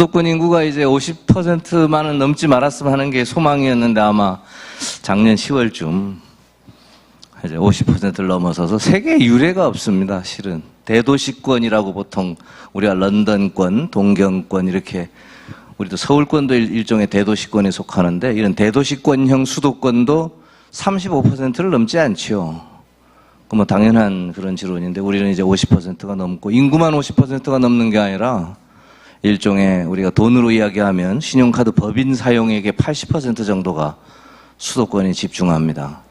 수도권 인구가 이제 50%만은 넘지 말았으면 하는 게 소망이었는데 아마 작년 10월쯤 이제 50%를 넘어서서 세계 유례가 없습니다. 실은 대도시권이라고 보통 우리가 런던권, 동경권 이렇게 우리도 서울권도 일종의 대도시권에 속하는데 이런 대도시권형 수도권도 35%를 넘지 않죠. 뭐 당연한 그런 지론인데 우리는 이제 50%가 넘고 인구만 50%가 넘는 게 아니라 일종의 우리가 돈으로 이야기하면 신용카드 법인 사용액의 80% 정도가 수도권에 집중합니다.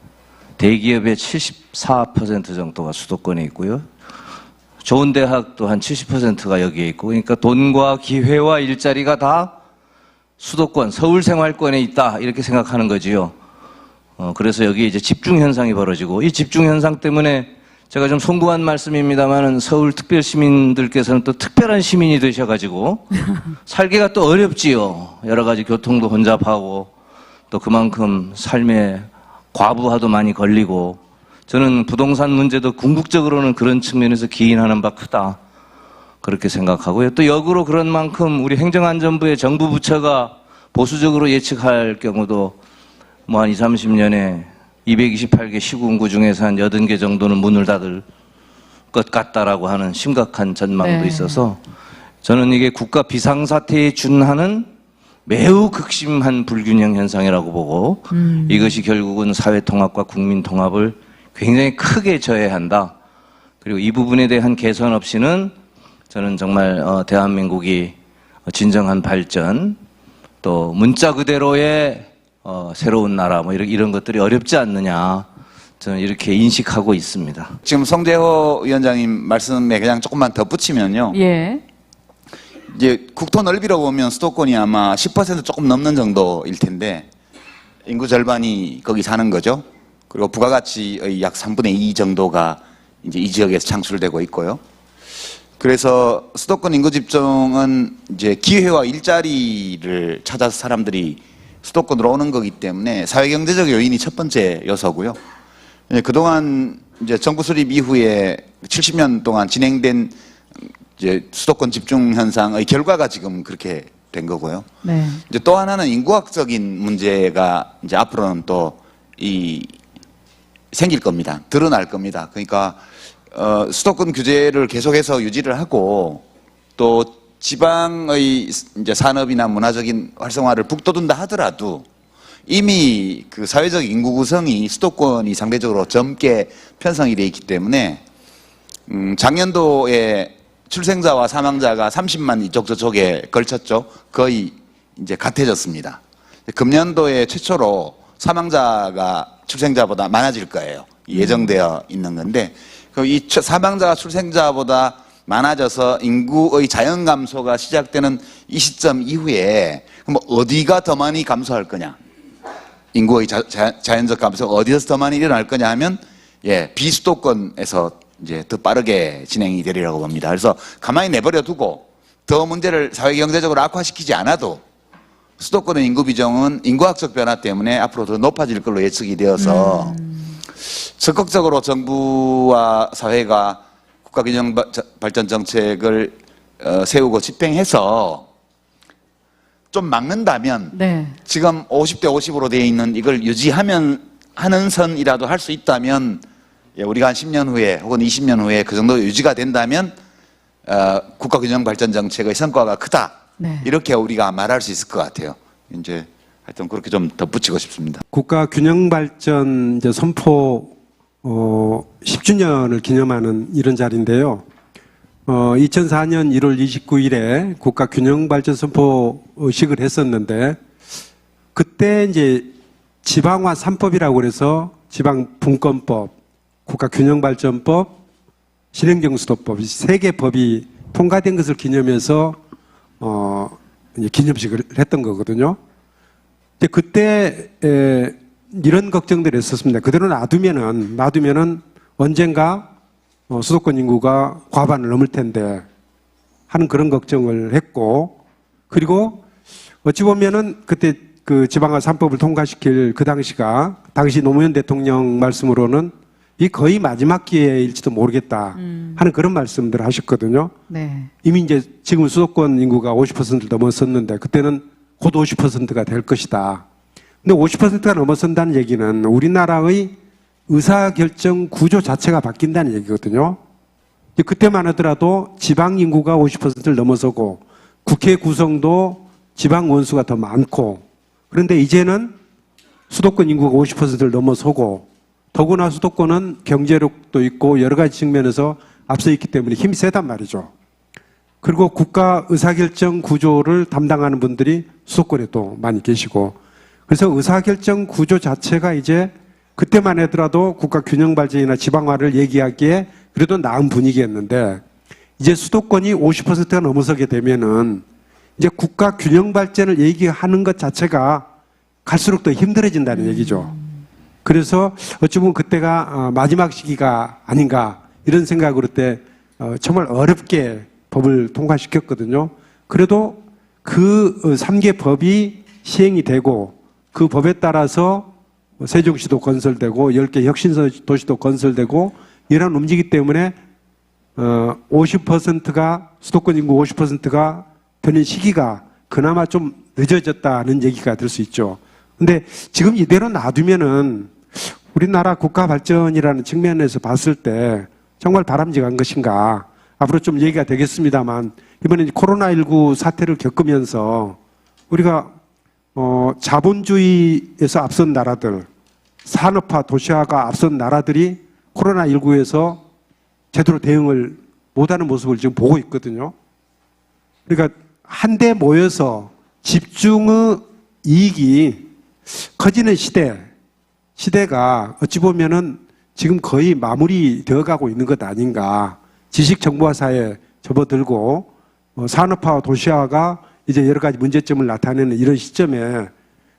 대기업의 74% 정도가 수도권에 있고요. 좋은 대학도 한 70%가 여기에 있고, 그러니까 돈과 기회와 일자리가 다 수도권, 서울 생활권에 있다 이렇게 생각하는 거지요. 그래서 여기에 이제 집중 현상이 벌어지고, 이 집중 현상 때문에 제가 좀 송구한 말씀입니다만은 서울 특별 시민들께서는 또 특별한 시민이 되셔가지고 살기가 또 어렵지요. 여러 가지 교통도 혼잡하고 또 그만큼 삶에 과부하도 많이 걸리고. 저는 부동산 문제도 궁극적으로는 그런 측면에서 기인하는 바 크다 그렇게 생각하고요. 또 역으로 그런 만큼 우리 행정안전부의 정부 부처가 보수적으로 예측할 경우도 뭐 한 20, 30년에 228개 시군구 중에서 한 80개 정도는 문을 닫을 것 같다라고 하는 심각한 전망도 네. 있어서 저는 이게 국가 비상사태에 준하는 매우 극심한 불균형 현상이라고 보고 이것이 결국은 사회통합과 국민통합을 굉장히 크게 저해한다. 그리고 이 부분에 대한 개선 없이는 저는 정말 대한민국이 진정한 발전 또 문자 그대로의 새로운 나라 뭐 이런 것들이 어렵지 않느냐 저는 이렇게 인식하고 있습니다. 지금 성재호 위원장님 말씀에 그냥 조금만 덧붙이면요. 예. 이제 국토 넓이로 보면 수도권이 아마 10% 조금 넘는 정도일 텐데 인구 절반이 거기 사는 거죠. 그리고 부가가치의 약 3분의 2 정도가 이제 이 지역에서 창출되고 있고요. 그래서 수도권 인구 집중은 이제 기회와 일자리를 찾아서 사람들이 수도권으로 오는 거기 때문에 사회경제적 요인이 첫 번째 요소고요. 그동안 이제 정부 수립 이후에 70년 동안 진행된 이제 수도권 집중 현상의 결과가 지금 그렇게 된 거고요. 네. 이제 또 하나는 인구학적인 문제가 이제 앞으로는 또 생길 겁니다. 드러날 겁니다. 그러니까 수도권 규제를 계속해서 유지를 하고 또 지방의 이제 산업이나 문화적인 활성화를 북돋운다 하더라도 이미 그 사회적 인구 구성이 수도권이 상대적으로 젊게 편성이 되어 있기 때문에 작년도에 출생자와 사망자가 30만 이쪽 저쪽에 걸쳤죠. 거의 이제 같아졌습니다. 금년도에 최초로 사망자가 출생자보다 많아질 거예요. 예정되어 있는 건데 이 사망자가 출생자보다 많아져서 인구의 자연 감소가 시작되는 이 시점 이후에 그럼 어디가 더 많이 감소할 거냐? 인구의 자연적 감소가 어디서 더 많이 일어날 거냐 하면 비수도권에서 이제 더 빠르게 진행이 되리라고 봅니다. 그래서 가만히 내버려 두고 더 문제를 사회경제적으로 악화시키지 않아도 수도권의 인구 비중은 인구학적 변화 때문에 앞으로 더 높아질 걸로 예측이 되어서 적극적으로 정부와 사회가 국가균형발전 정책을 세우고 집행해서 좀 막는다면 네. 지금 50대 50으로 되어 있는 이걸 유지하는 선이라도 할 수 있다면 우리가 한 10년 후에 혹은 20년 후에 그 정도 유지가 된다면 국가균형발전 정책의 성과가 크다. 네. 이렇게 우리가 말할 수 있을 것 같아요. 이제 하여튼 그렇게 좀 덧붙이고 싶습니다. 국가균형발전 이제 선포 10주년을 기념하는 이런 자리인데요. 2004년 1월 29일에 국가균형발전 선포식을 했었는데 그때 이제 지방화 3법이라고 그래서 지방분권법, 국가균형발전법, 실행정수도법 이 3개 법이 통과된 것을 기념해서 이제 기념식을 했던 거거든요. 근데 그때 이런 걱정들이 있었습니다. 그대로 놔두면은 언젠가 수도권 인구가 과반을 넘을 텐데 하는 그런 걱정을 했고, 그리고 어찌 보면은 그때 그 지방화 3법을 통과시킬 그 당시 노무현 대통령 말씀으로는 이 거의 마지막 기회일지도 모르겠다 하는 그런 말씀들을 하셨거든요. 네. 이미 이제 지금 수도권 인구가 50%를 넘어섰는데 그때는 곧 50%가 될 것이다. 근데 50%가 넘어선다는 얘기는 우리나라의 의사결정 구조 자체가 바뀐다는 얘기거든요. 그때만 하더라도 지방 인구가 50%를 넘어서고 국회 구성도 지방 원수가 더 많고 그런데 이제는 수도권 인구가 50%를 넘어서고 더구나 수도권은 경제력도 있고 여러 가지 측면에서 앞서 있기 때문에 힘이 세단 말이죠. 그리고 국가 의사결정 구조를 담당하는 분들이 수도권에 또 많이 계시고 그래서 의사결정 구조 자체가 이제 그때만 하더라도 국가 균형 발전이나 지방화를 얘기하기에 그래도 나은 분위기였는데 이제 수도권이 50%가 넘어서게 되면은 이제 국가 균형 발전을 얘기하는 것 자체가 갈수록 더 힘들어진다는 얘기죠. 그래서 어찌 보면 그때가 마지막 시기가 아닌가 이런 생각으로 때 정말 어렵게 법을 통과시켰거든요. 그래도 그 3개 법이 시행이 되고 그 법에 따라서 세종시도 건설되고 10개 혁신도시도 건설되고 이런 움직이기 때문에 50%가 수도권 인구 50%가 되는 시기가 그나마 좀 늦어졌다는 얘기가 될 수 있죠. 근데 지금 이대로 놔두면은 우리나라 국가 발전이라는 측면에서 봤을 때 정말 바람직한 것인가 앞으로 좀 얘기가 되겠습니다만 이번에 코로나19 사태를 겪으면서 우리가 자본주의에서 앞선 나라들 산업화 도시화가 앞선 나라들이 코로나19에서 제대로 대응을 못하는 모습을 지금 보고 있거든요. 그러니까 한데 모여서 집중의 이익이 커지는 시대가 어찌 보면은 지금 거의 마무리되어 가고 있는 것 아닌가. 지식 정보화 사회에 접어들고 산업화와 도시화가 이제 여러 가지 문제점을 나타내는 이런 시점에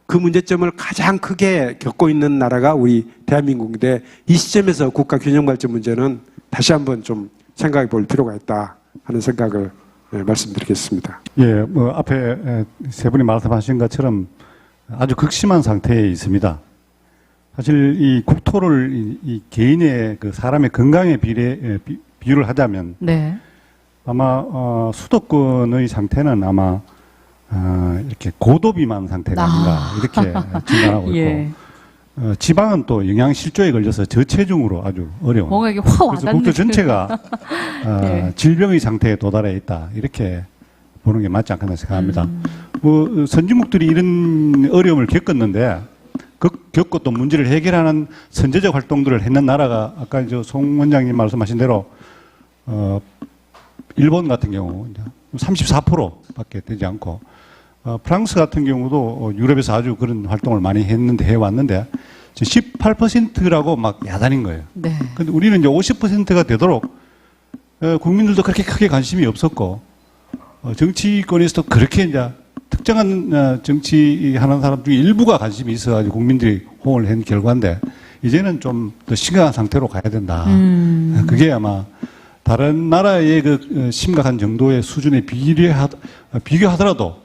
그 문제점을 가장 크게 겪고 있는 나라가 우리 대한민국인데 이 시점에서 국가 균형 발전 문제는 다시 한번 좀 생각해 볼 필요가 있다 하는 생각을 말씀드리겠습니다. 예, 앞에 세 분이 말씀하신 것처럼 아주 극심한 상태에 있습니다. 사실 이 국토를 이 개인의 그 사람의 건강에 비유를 하자면 네. 아마 수도권의 상태는 아마 이렇게 고도비만 상태가 아닌가 이렇게 진단하고 있고 예. 지방은 또 영양실조에 걸려서 저체중으로 아주 어려운 뭔가 이게 확 그래서 와닿는 국토 전체가 예. 질병의 상태에 도달해 있다 이렇게 보는 게 맞지 않겠나 생각합니다. 뭐 선진국들이 이런 어려움을 겪었는데 겪고 또 문제를 해결하는 선제적 활동들을 했는 나라가 아까 송 원장님 말씀하신 대로 일본 같은 경우 34%밖에 되지 않고 프랑스 같은 경우도 유럽에서 아주 그런 활동을 많이 했는데 해왔는데 18%라고 막 야단인 거예요. 네. 근데 우리는 이제 50%가 되도록 국민들도 그렇게 크게 관심이 없었고 정치권에서도 그렇게 이제 특정한 정치하는 사람 중에 일부가 관심이 있어가지고 국민들이 호응을 한 결과인데 이제는 좀 더 심각한 상태로 가야 된다. 그게 아마 다른 나라의 그 심각한 정도의 수준에 비교하더라도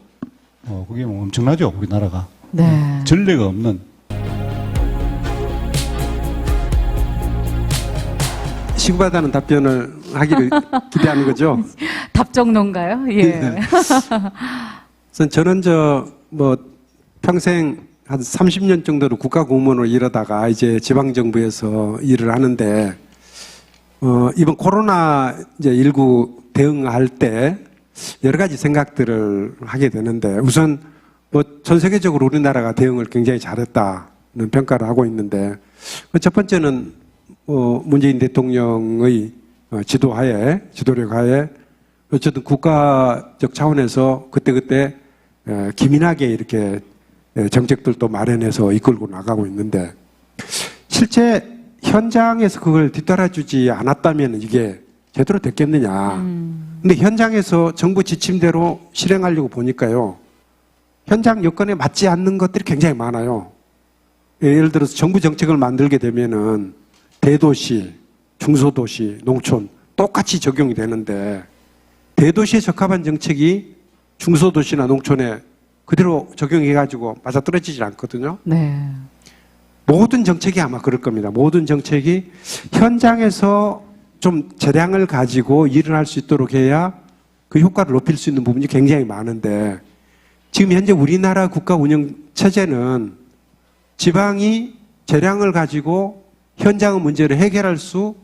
그게 뭐 엄청나죠 우리나라가. 네. 전례가 없는. 시급하다는 답변을 하기를 기대하는 거죠. 답정론가요? 예. 네. 저는 평생 한 30년 정도로 국가 공무원으로 일하다가 이제 지방정부에서 일을 하는데, 이번 코로나19 대응할 때 여러 가지 생각들을 하게 되는데, 우선 전 세계적으로 우리나라가 대응을 굉장히 잘했다는 평가를 하고 있는데, 첫 번째는 문재인 대통령의 지도력 하에 어쨌든 국가적 차원에서 그때그때 기민하게 이렇게 정책들도 마련해서 이끌고 나가고 있는데 실제 현장에서 그걸 뒤따라주지 않았다면 이게 제대로 됐겠느냐. 근데 현장에서 정부 지침대로 실행하려고 보니까요. 현장 여건에 맞지 않는 것들이 굉장히 많아요. 예를 들어서 정부 정책을 만들게 되면은 대도시, 중소도시, 농촌 똑같이 적용이 되는데 대도시에 적합한 정책이 중소도시나 농촌에 그대로 적용해가지고 맞아떨어지질 않거든요. 네. 모든 정책이 아마 그럴 겁니다. 모든 정책이 현장에서 좀 재량을 가지고 일을 할 수 있도록 해야 그 효과를 높일 수 있는 부분이 굉장히 많은데 지금 현재 우리나라 국가 운영 체제는 지방이 재량을 가지고 현장의 문제를 해결할 수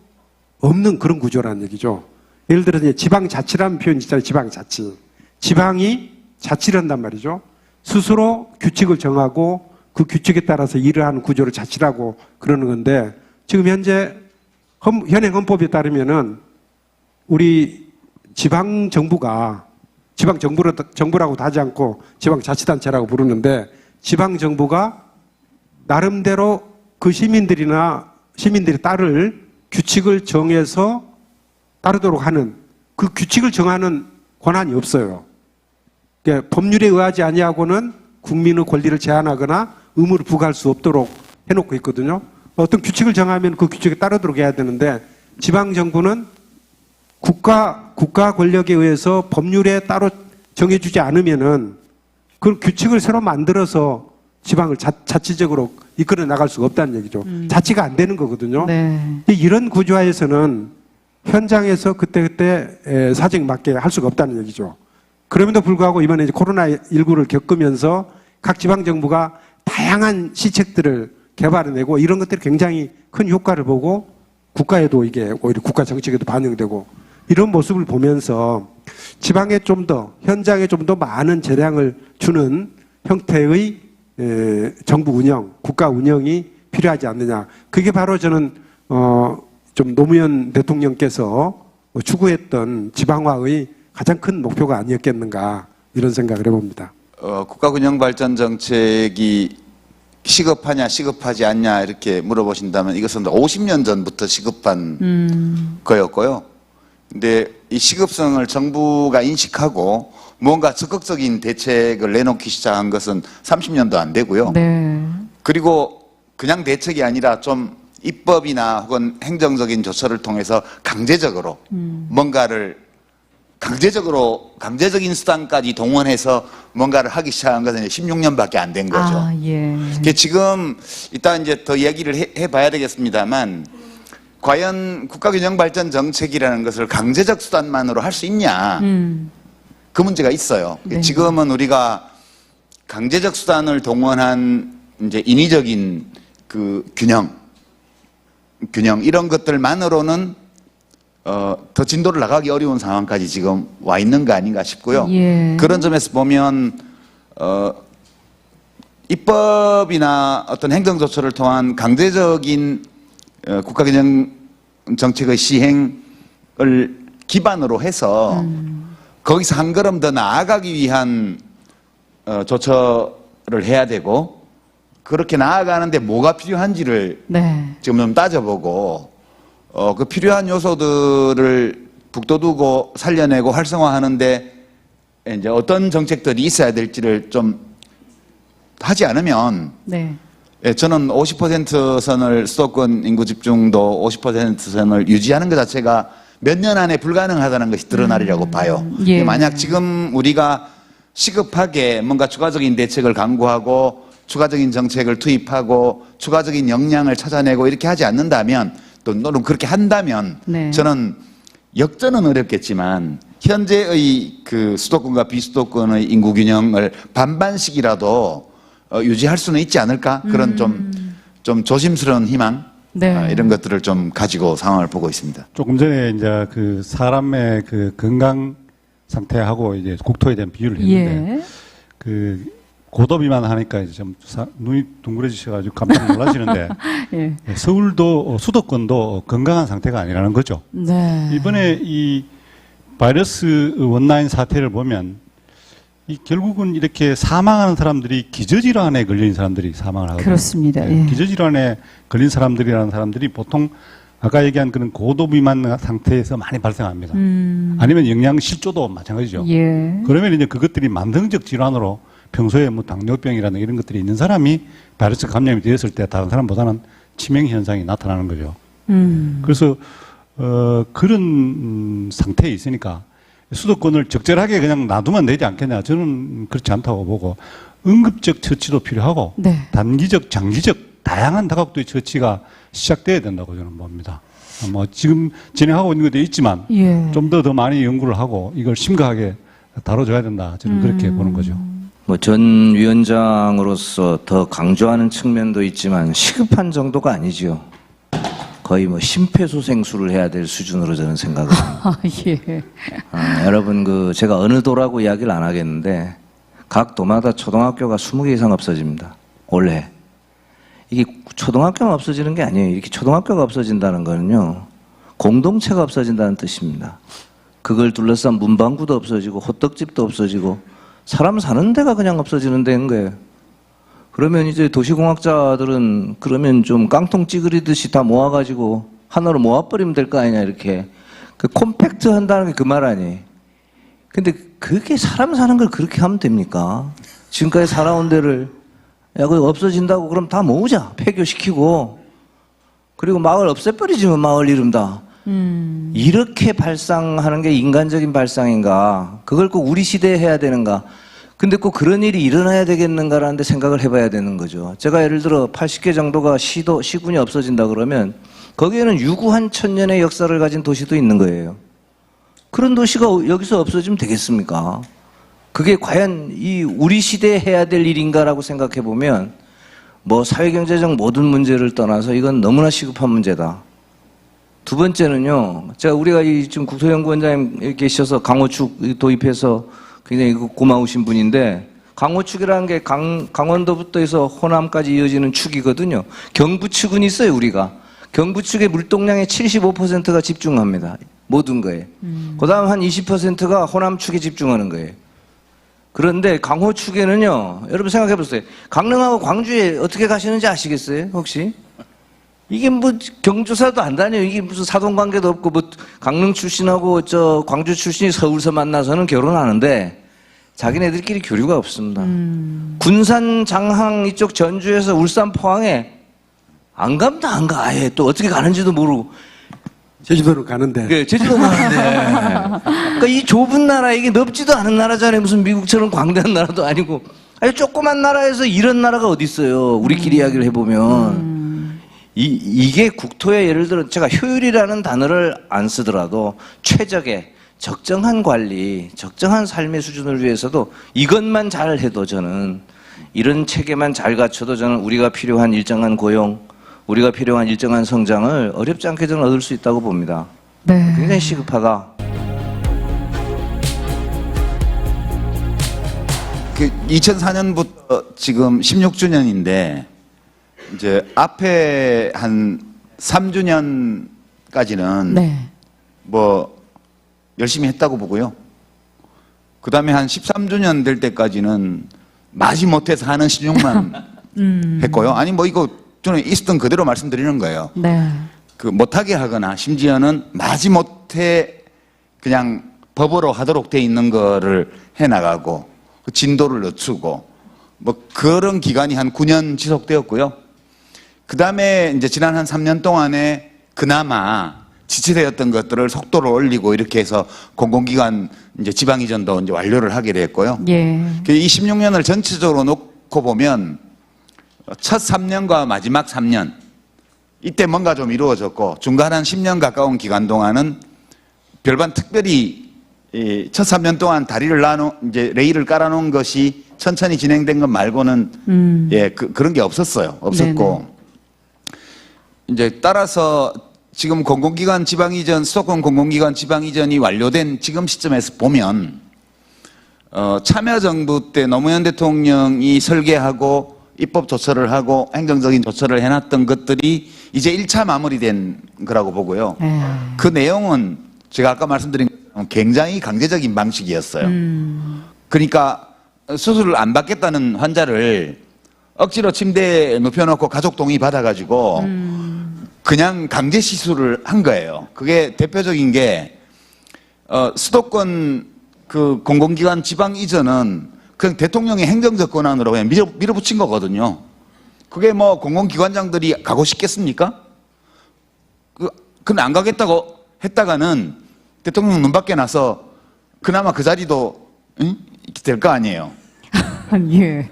없는 그런 구조라는 얘기죠. 예를 들어서 이제 지방자치라는 표현이 있잖아요. 지방자치. 지방이 자치를 한단 말이죠. 스스로 규칙을 정하고 그 규칙에 따라서 일을 하는 구조를 자치라고 그러는 건데 지금 현재 현행 헌법에 따르면은 우리 지방 정부가 지방 정부라고도 하지 않고 지방자치단체라고 부르는데 지방 정부가 나름대로 그 시민들이 따를 규칙을 정해서 따르도록 하는 그 규칙을 정하는 권한이 없어요. 그러니까 법률에 의하지 아니하고는 국민의 권리를 제한하거나 의무를 부과할 수 없도록 해놓고 있거든요. 어떤 규칙을 정하면 그 규칙에 따르도록 해야 되는데 지방 정부는 국가 권력에 의해서 법률에 따로 정해주지 않으면은 그 규칙을 새로 만들어서 지방을 자치적으로 이끌어 나갈 수가 없다는 얘기죠. 자치가 안 되는 거거든요. 네. 이런 구조화에서는 현장에서 그때 사정에 맞게 할 수가 없다는 얘기죠. 그럼에도 불구하고 이번에 이제 코로나19를 겪으면서 각 지방정부가 다양한 시책들을 개발해내고 이런 것들이 굉장히 큰 효과를 보고 국가에도 이게 오히려 국가 정책에도 반영되고 이런 모습을 보면서 지방에 좀 더, 현장에 좀 더 많은 재량을 주는 형태의 정부 운영, 국가 운영이 필요하지 않느냐. 그게 바로 저는 좀 노무현 대통령께서 추구했던 지방화의 가장 큰 목표가 아니었겠는가 이런 생각을 해봅니다. 국가균형발전정책이 시급하냐 시급하지 않냐 이렇게 물어보신다면 이것은 50년 전부터 시급한 거였고요. 근데 이 시급성을 정부가 인식하고 뭔가 적극적인 대책을 내놓기 시작한 것은 30년도 안 되고요. 네. 그리고 그냥 대책이 아니라 좀 입법이나 혹은 행정적인 조처를 통해서 강제적으로 뭔가를 강제적인 수단까지 동원해서 뭔가를 하기 시작한 것은 16년밖에 안 된 거죠. 아, 예. 지금 이따 이제 더 얘기를 해봐야 되겠습니다만 과연 국가균형발전 정책이라는 것을 강제적 수단만으로 할 수 있냐 그 문제가 있어요. 네. 지금은 우리가 강제적 수단을 동원한 이제 인위적인 그 균형 이런 것들만으로는 더 진도를 나가기 어려운 상황까지 지금 와 있는 거 아닌가 싶고요. 예. 그런 점에서 보면 입법이나 어떤 행정 조처를 통한 강제적인 국가균형 정책의 시행을 기반으로 해서 거기서 한 걸음 더 나아가기 위한 조처를 해야 되고 그렇게 나아가는데 뭐가 필요한지를 네. 지금 좀 따져보고 그 필요한 요소들을 북돋우고 살려내고 활성화하는데 이제 어떤 정책들이 있어야 될지를 좀 하지 않으면 네. 저는 50% 선을 수도권 인구 집중도 50% 선을 유지하는 것 자체가 몇 년 안에 불가능하다는 것이 드러나리라고 봐요. 예. 만약 지금 우리가 시급하게 뭔가 추가적인 대책을 강구하고 추가적인 정책을 투입하고 추가적인 역량을 찾아내고 이렇게 하지 않는다면 또 물론 그렇게 한다면 네. 저는 역전은 어렵겠지만 현재의 그 수도권과 비수도권의 인구 균형을 반반씩이라도 유지할 수는 있지 않을까 그런 좀 조심스러운 희망 네. 이런 것들을 좀 가지고 상황을 보고 있습니다. 조금 전에 이제 그 사람의 그 건강 상태하고 이제 국토에 대한 비유를 했는데 예. 그 고도비만 하니까 이제 좀 눈이 둥그러지셔가지고 깜짝 놀라시는데 예. 서울도 수도권도 건강한 상태가 아니라는 거죠. 네. 이번에 이 바이러스 원라인 사태를 보면 이 결국은 이렇게 사망하는 사람들이 기저질환에 걸린 사람들이 사망을 하거든요. 그렇습니다. 네, 예. 기저질환에 걸린 사람들이라는 사람들이 보통 아까 얘기한 그런 고도 비만 상태에서 많이 발생합니다. 아니면 영양 실조도 마찬가지죠. 예. 그러면 이제 그것들이 만성적 질환으로 평소에 뭐 당뇨병이라는 이런 것들이 있는 사람이 바이러스 감염이 되었을 때 다른 사람보다는 치명 현상이 나타나는 거죠. 그래서 그런 상태에 있으니까 수도권을 적절하게 그냥 놔두면 되지 않겠냐. 저는 그렇지 않다고 보고 응급적 처치도 필요하고 네. 단기적, 장기적 다양한 다각도의 처치가 시작돼야 된다고 저는 봅니다. 뭐 지금 진행하고 있는 것도 있지만 예. 좀 더 많이 연구를 하고 이걸 심각하게 다뤄줘야 된다. 저는 그렇게 보는 거죠. 뭐 전 위원장으로서 더 강조하는 측면도 있지만 시급한 정도가 아니죠. 거의 뭐 심폐소생술을 해야 될 수준으로 저는 생각을 합니다. 아, 예. 여러분 제가 어느 도라고 이야기를 안 하겠는데 각 도마다 초등학교가 20개 이상 없어집니다. 올해. 이게 초등학교만 없어지는 게 아니에요. 이렇게 초등학교가 없어진다는 거는요. 공동체가 없어진다는 뜻입니다. 그걸 둘러싼 문방구도 없어지고 호떡집도 없어지고 사람 사는 데가 그냥 없어지는 데인 거예요. 그러면 이제 도시공학자들은 그러면 좀 깡통 찌그리듯이 다 모아가지고 하나로 모아버리면 될 거 아니냐 이렇게. 그 콤팩트 한다는 게 그 말 아니에요. 근데 그게 사람 사는 걸 그렇게 하면 됩니까? 지금까지 살아온 데를 야, 그거 없어진다고 그럼 다 모으자. 폐교시키고. 그리고 마을 없애버리지 뭐 마을 이름 다. 이렇게 발상하는 게 인간적인 발상인가? 그걸 꼭 우리 시대에 해야 되는가? 근데 꼭 그런 일이 일어나야 되겠는가라는 데 생각을 해봐야 되는 거죠. 제가 예를 들어 80개 정도가 시군이 없어진다 그러면 거기에는 유구한 천년의 역사를 가진 도시도 있는 거예요. 그런 도시가 여기서 없어지면 되겠습니까? 그게 과연 이 우리 시대에 해야 될 일인가라고 생각해 보면 뭐 사회경제적 모든 문제를 떠나서 이건 너무나 시급한 문제다. 두 번째는요, 우리가 지금 국토연구원장님 계셔서 강호축 도입해서 굉장히 고마우신 분인데, 강호축이라는 게 강원도부터 해서 호남까지 이어지는 축이거든요. 경부축은 있어요, 우리가. 경부축의 물동량의 75%가 집중합니다. 모든 거에. 그 다음 한 20%가 호남축에 집중하는 거예요. 그런데 강호축에는요, 여러분 생각해 보세요. 강릉하고 광주에 어떻게 가시는지 아시겠어요? 혹시? 이게 뭐 경조사도 안 다녀요. 이게 무슨 사돈관계도 없고 뭐 강릉 출신하고 광주 출신이 서울서 만나서는 결혼하는데 자기네들끼리 교류가 없습니다. 군산, 장항 이쪽 전주에서 울산, 포항에 안 가면 다 안 가. 아예 또 어떻게 가는지도 모르고. 제주도는 가는데. 네, 제주도 가는데. 그러니까 이 좁은 나라, 이게 넓지도 않은 나라잖아요. 무슨 미국처럼 광대한 나라도 아니고. 아니, 조그만 나라에서 이런 나라가 어디 있어요. 우리끼리 이야기를 해보면. 이게 국토의 예를 들어 제가 효율이라는 단어를 안 쓰더라도 최적의 적정한 관리, 적정한 삶의 수준을 위해서도 이것만 잘 해도 저는 이런 체계만 잘 갖춰도 저는 우리가 필요한 일정한 고용, 우리가 필요한 일정한 성장을 어렵지 않게 저는 얻을 수 있다고 봅니다. 네. 굉장히 시급하다. 그 2004년부터 지금 16주년인데 이제 앞에 한 3주년까지는 네. 뭐 열심히 했다고 보고요. 그 다음에 한 13주년 될 때까지는 마지못해서 하는 신용만 했고요. 아니 뭐 이거 저는 있었던 그대로 말씀드리는 거예요. 네. 그 못하게 하거나 심지어는 마지못해 그냥 법으로 하도록 돼 있는 거를 해나가고 그 진도를 늦추고 뭐 그런 기간이 한 9년 지속되었고요. 그 다음에 이제 지난 한 3년 동안에 그나마 지체되었던 것들을 속도를 올리고 이렇게 해서 공공기관 이제 지방 이전도 이제 완료를 하게 됐고요. 예. 이 16년을 전체적으로 놓고 보면 첫 3년과 마지막 3년 이때 뭔가 좀 이루어졌고 중간 한 10년 가까운 기간 동안은 별반 특별히 첫 3년 동안 다리를 이제 레일을 깔아놓은 것이 천천히 진행된 것 말고는 그런 게 없었어요. 없었고 네네. 이제 따라서 지금 공공기관 지방 이전, 수도권 공공기관 지방 이전이 완료된 지금 시점에서 보면 참여정부 때 노무현 대통령이 설계하고 입법 조처를 하고 행정적인 조처를 해놨던 것들이 이제 1차 마무리된 거라고 보고요. 그 내용은 제가 아까 말씀드린 것처럼 굉장히 강제적인 방식이었어요. 그러니까 수술을 안 받겠다는 환자를 억지로 침대에 눕혀놓고 가족 동의 받아가지고 그냥 강제 시술을 한 거예요. 그게 대표적인 게 수도권 그 공공기관 지방 이전은 그냥 대통령의 행정적 권한으로 그냥 밀어붙인 거거든요. 그게 뭐 공공기관장들이 가고 싶겠습니까? 근데 안 가겠다고 했다가는 대통령 눈 밖에 나서 그나마 그 자리도 될 거 아니에요. 예.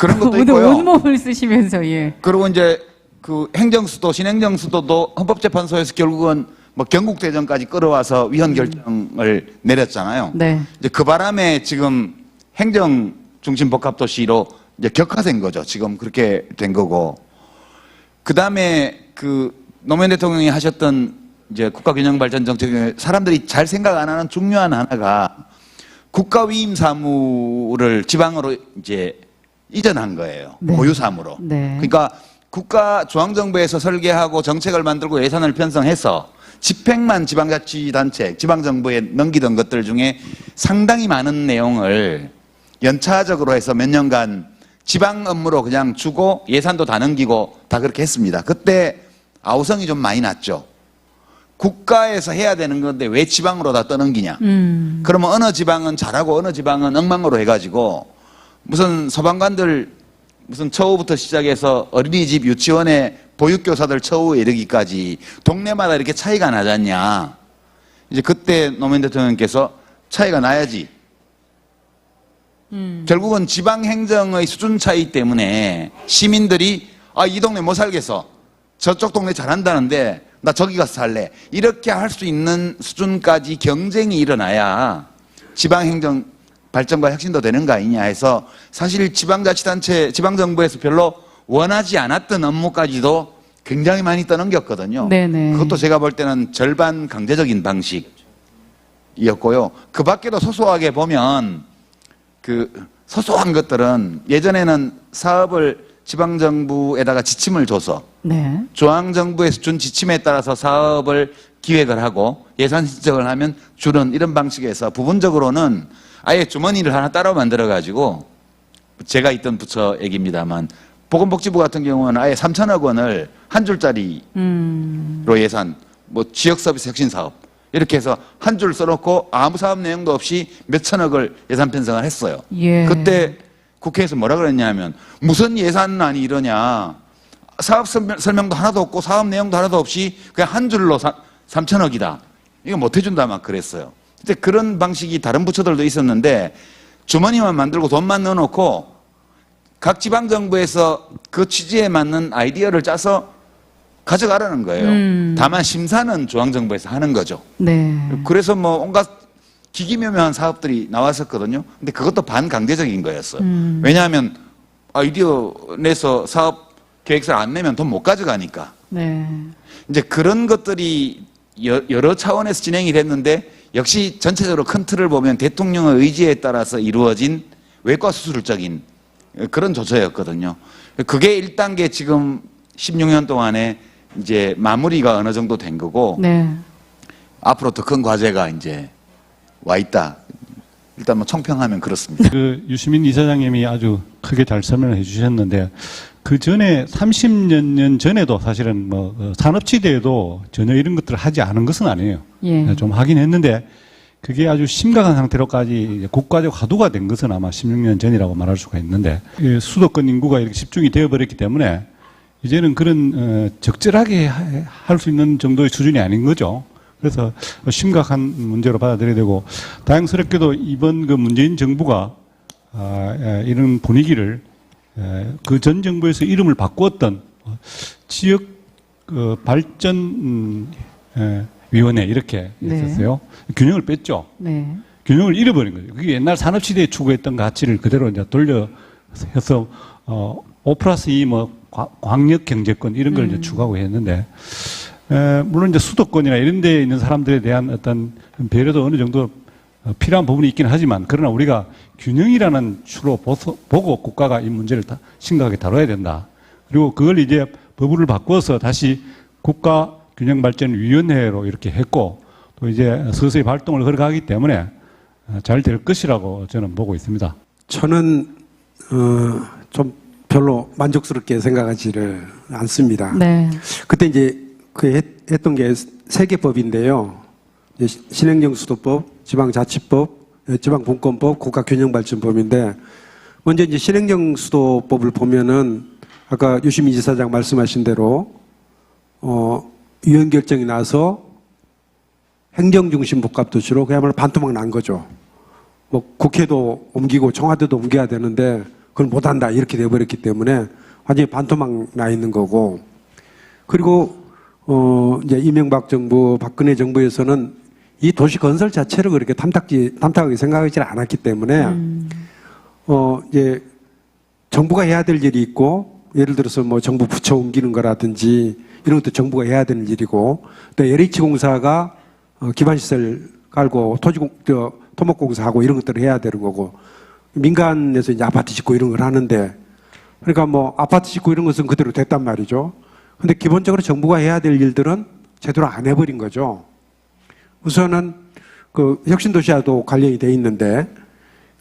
그런 것도 오늘 있고요. 온몸을 쓰시면서 예. 그리고 이제 그 행정수도, 신행정수도도 헌법재판소에서 결국은 뭐 경국대전까지 끌어와서 위헌 결정을 내렸잖아요. 네. 이제 그 바람에 지금 행정 중심 복합도시로 이제 격화된 거죠. 지금 그렇게 된 거고. 그 다음에 그 노무현 대통령이 하셨던 이제 국가균형발전 정책 중에 사람들이 잘 생각 안 하는 중요한 하나가 국가위임 사무를 지방으로 이제 이전한 거예요. 네. 고유사무로. 네. 그러니까 국가 중앙정부에서 설계하고 정책을 만들고 예산을 편성해서 집행만 지방자치단체, 지방정부에 넘기던 것들 중에 상당히 많은 내용을 연차적으로 해서 몇 년간 지방 업무로 그냥 주고 예산도 다 넘기고 다 그렇게 했습니다. 그때 아우성이 좀 많이 났죠. 국가에서 해야 되는 건데 왜 지방으로 다 떠넘기냐. 그러면 어느 지방은 잘하고 어느 지방은 엉망으로 해가지고 무슨 소방관들 무슨 처우부터 시작해서 어린이집 유치원에 보육교사들 처우에 이르기까지 동네마다 이렇게 차이가 나지 않냐. 이제 그때 노무현 대통령께서 차이가 나야지. 결국은 지방행정의 수준 차이 때문에 시민들이 아, 이 동네 못 살겠어. 저쪽 동네 잘한다는데 나 저기 가서 살래. 이렇게 할 수 있는 수준까지 경쟁이 일어나야 지방행정 발전과 혁신도 되는 거 아니냐 해서 사실 지방자치단체, 지방정부에서 별로 원하지 않았던 업무까지도 굉장히 많이 떠넘겼거든요. 네네. 그것도 제가 볼 때는 절반 강제적인 방식이었고요. 그 밖에도 소소하게 보면 그 소소한 것들은 예전에는 사업을 지방정부에다가 지침을 줘서 네. 중앙정부에서 준 지침에 따라서 사업을 기획을 하고 예산 신청을 하면 주는 이런 방식에서 부분적으로는 아예 주머니를 하나 따로 만들어가지고 제가 있던 부처 얘기입니다만 보건복지부 같은 경우는 아예 3천억 원을 한 줄짜리로 예산, 뭐 지역서비스 혁신사업 이렇게 해서 한 줄 써놓고 아무 사업 내용도 없이 몇 천억을 예산 편성을 했어요. 예. 그때 국회에서 뭐라 그랬냐면 무슨 예산안이 이러냐. 사업 설명도 하나도 없고 사업 내용도 하나도 없이 그냥 한 줄로 3천억이다. 이거 못 해준다 막 그랬어요. 근데 그런 방식이 다른 부처들도 있었는데 주머니만 만들고 돈만 넣어놓고 각 지방정부에서 그 취지에 맞는 아이디어를 짜서 가져가라는 거예요. 다만 심사는 중앙정부에서 하는 거죠. 네. 그래서 뭐 온갖 기기묘묘한 사업들이 나왔었거든요. 근데 그것도 반강제적인 거였어요. 왜냐하면 아이디어 내서 사업 계획서를 안 내면 돈 못 가져가니까. 네. 이제 그런 것들이 여러 차원에서 진행이 됐는데 역시 전체적으로 큰 틀을 보면 대통령의 의지에 따라서 이루어진 외과 수술적인 그런 조처였거든요. 그게 1단계 지금 16년 동안에 이제 마무리가 어느 정도 된 거고 네. 앞으로 더 큰 과제가 이제 와 있다. 일단 뭐 총평하면 그렇습니다. 그 유시민 이사장님이 아주 크게 잘 설명을 해주셨는데 그 전에 30년 전에도 사실은 뭐 산업지대에도 전혀 이런 것들을 하지 않은 것은 아니에요. 예. 좀 하긴 했는데 그게 아주 심각한 상태로까지 국가적 화두가 된 것은 아마 16년 전이라고 말할 수가 있는데 수도권 인구가 이렇게 집중이 되어버렸기 때문에 이제는 그런 적절하게 할 수 있는 정도의 수준이 아닌 거죠. 그래서 심각한 문제로 받아들여야 되고 다행스럽게도 이번 그 문재인 정부가 이런 분위기를 그 전 정부에서 이름을 바꾸었던 지역 발전 위원회 이렇게 네. 했었어요. 균형을 뺐죠. 네. 균형을 잃어버린 거죠. 그게 옛날 산업시대에 추구했던 가치를 그대로 이제 돌려서 5+2 뭐 광역 경제권 이런 걸 이제 추구하고 했는데 물론 이제 수도권이나 이런 데에 있는 사람들에 대한 어떤 배려도 어느 정도 필요한 부분이 있긴 하지만 그러나 우리가 균형이라는 추로 보고 국가가 이 문제를 심각하게 다뤄야 된다. 그리고 그걸 이제 법을 바꿔서 다시 국가균형발전위원회로 이렇게 했고 또 이제 서서히 발동을 걸어가기 때문에 잘 될 것이라고 저는 보고 있습니다. 저는 좀 별로 만족스럽게 생각하지를 않습니다. 네. 그때 이제 그 했던 게 세개법인데요. 신행정수도법, 지방자치법, 지방분권법, 국가균형발전법인데 먼저 이제 신행정수도법을 보면은 아까 유시민 지사장 말씀하신 대로 위헌 결정이 나서 행정중심 복합도시로 그야말로 반토막 난 거죠. 뭐 국회도 옮기고 청와대도 옮겨야 되는데 그걸 못한다 이렇게 돼버렸기 때문에 완전히 반토막 나 있는 거고. 그리고 이제 이명박 정부, 박근혜 정부에서는 이 도시 건설 자체를 그렇게 탐탁하게 생각하지 않았기 때문에 이제 정부가 해야 될 일이 있고, 예를 들어서 뭐 정부 부처 옮기는 거라든지 이런 것도 정부가 해야 되는 일이고, 또 LH공사가 기반시설 깔고 토목공사하고 이런 것들을 해야 되는 거고, 민간에서 이제 아파트 짓고 이런 걸 하는데, 그러니까 뭐 아파트 짓고 이런 것은 그대로 됐단 말이죠. 근데 기본적으로 정부가 해야 될 일들은 제대로 안 해버린 거죠. 우선은 그 혁신도시와도 관련이 돼 있는데,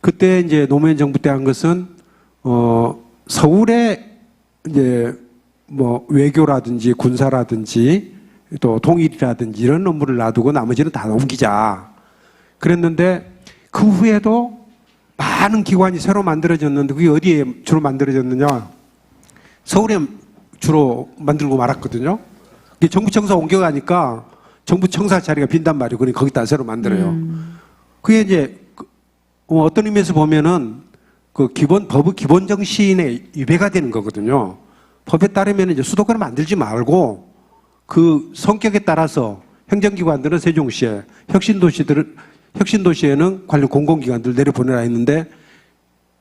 그때 이제 노무현 정부 때 한 것은 서울에 이제 뭐 외교라든지 군사라든지 또 통일이라든지 이런 업무를 놔두고 나머지는 다 옮기자 그랬는데, 그 후에도 많은 기관이 새로 만들어졌는데 그게 어디에 주로 만들어졌느냐? 서울에 주로 만들고 말았거든요. 그게 정부 청사 옮겨가니까 정부 청사 자리가 빈단 말이에요. 그러니 거기다 새로 만들어요. 그게 이제 어떤 의미에서 보면은 그 법의 기본 정신에 위배가 되는 거거든요. 법에 따르면 이제 수도권을 만들지 말고 그 성격에 따라서 행정기관들은 세종시에, 혁신도시에는 관련 공공기관들 내려보내라 했는데,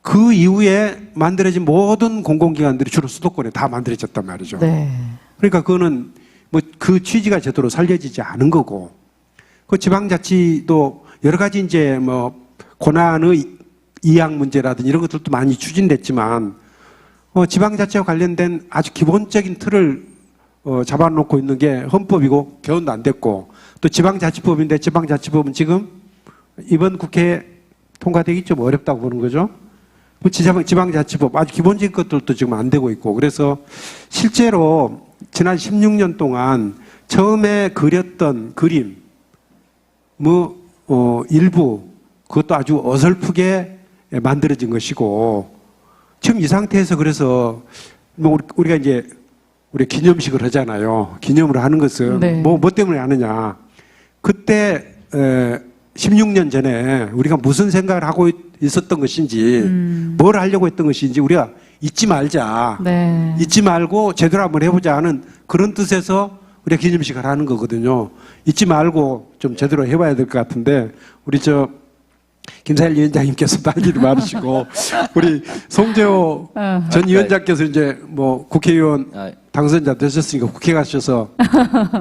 그 이후에 만들어진 모든 공공기관들이 주로 수도권에 다 만들어졌단 말이죠. 네. 그러니까 그거는 뭐 그 취지가 제대로 살려지지 않은 거고, 그 지방자치도 여러 가지 이제 뭐 고난의 이양 문제라든지 이런 것들도 많이 추진됐지만, 지방자치와 관련된 아주 기본적인 틀을 잡아놓고 있는 게 헌법이고 개헌도 안 됐고, 또 지방자치법인데 지방자치법은 지금 이번 국회에 통과되기 좀 어렵다고 보는 거죠. 지방자치법 아주 기본적인 것들도 지금 안 되고 있고, 그래서 실제로 지난 16년 동안 처음에 그렸던 그림 일부 그것도 아주 어설프게 만들어진 것이고, 지금 이 상태에서 그래서 뭐 우리가 이제 우리 기념식을 하잖아요. 기념을 하는 것은 네. 뭐 때문에 하느냐? 그때 16년 전에 우리가 무슨 생각을 하고 있었던 것인지, 뭘 하려고 했던 것인지 우리가 잊지 말자. 네. 잊지 말고 제대로 한번 해보자 하는 그런 뜻에서 우리가 기념식을 하는 거거든요. 잊지 말고 좀 제대로 해봐야 될 것 같은데, 우리 김사일 위원장님께서도 할 일이 많으시고, 우리 송재호 전 위원장께서 이제 뭐 국회의원 당선자 되셨으니까 국회 가셔서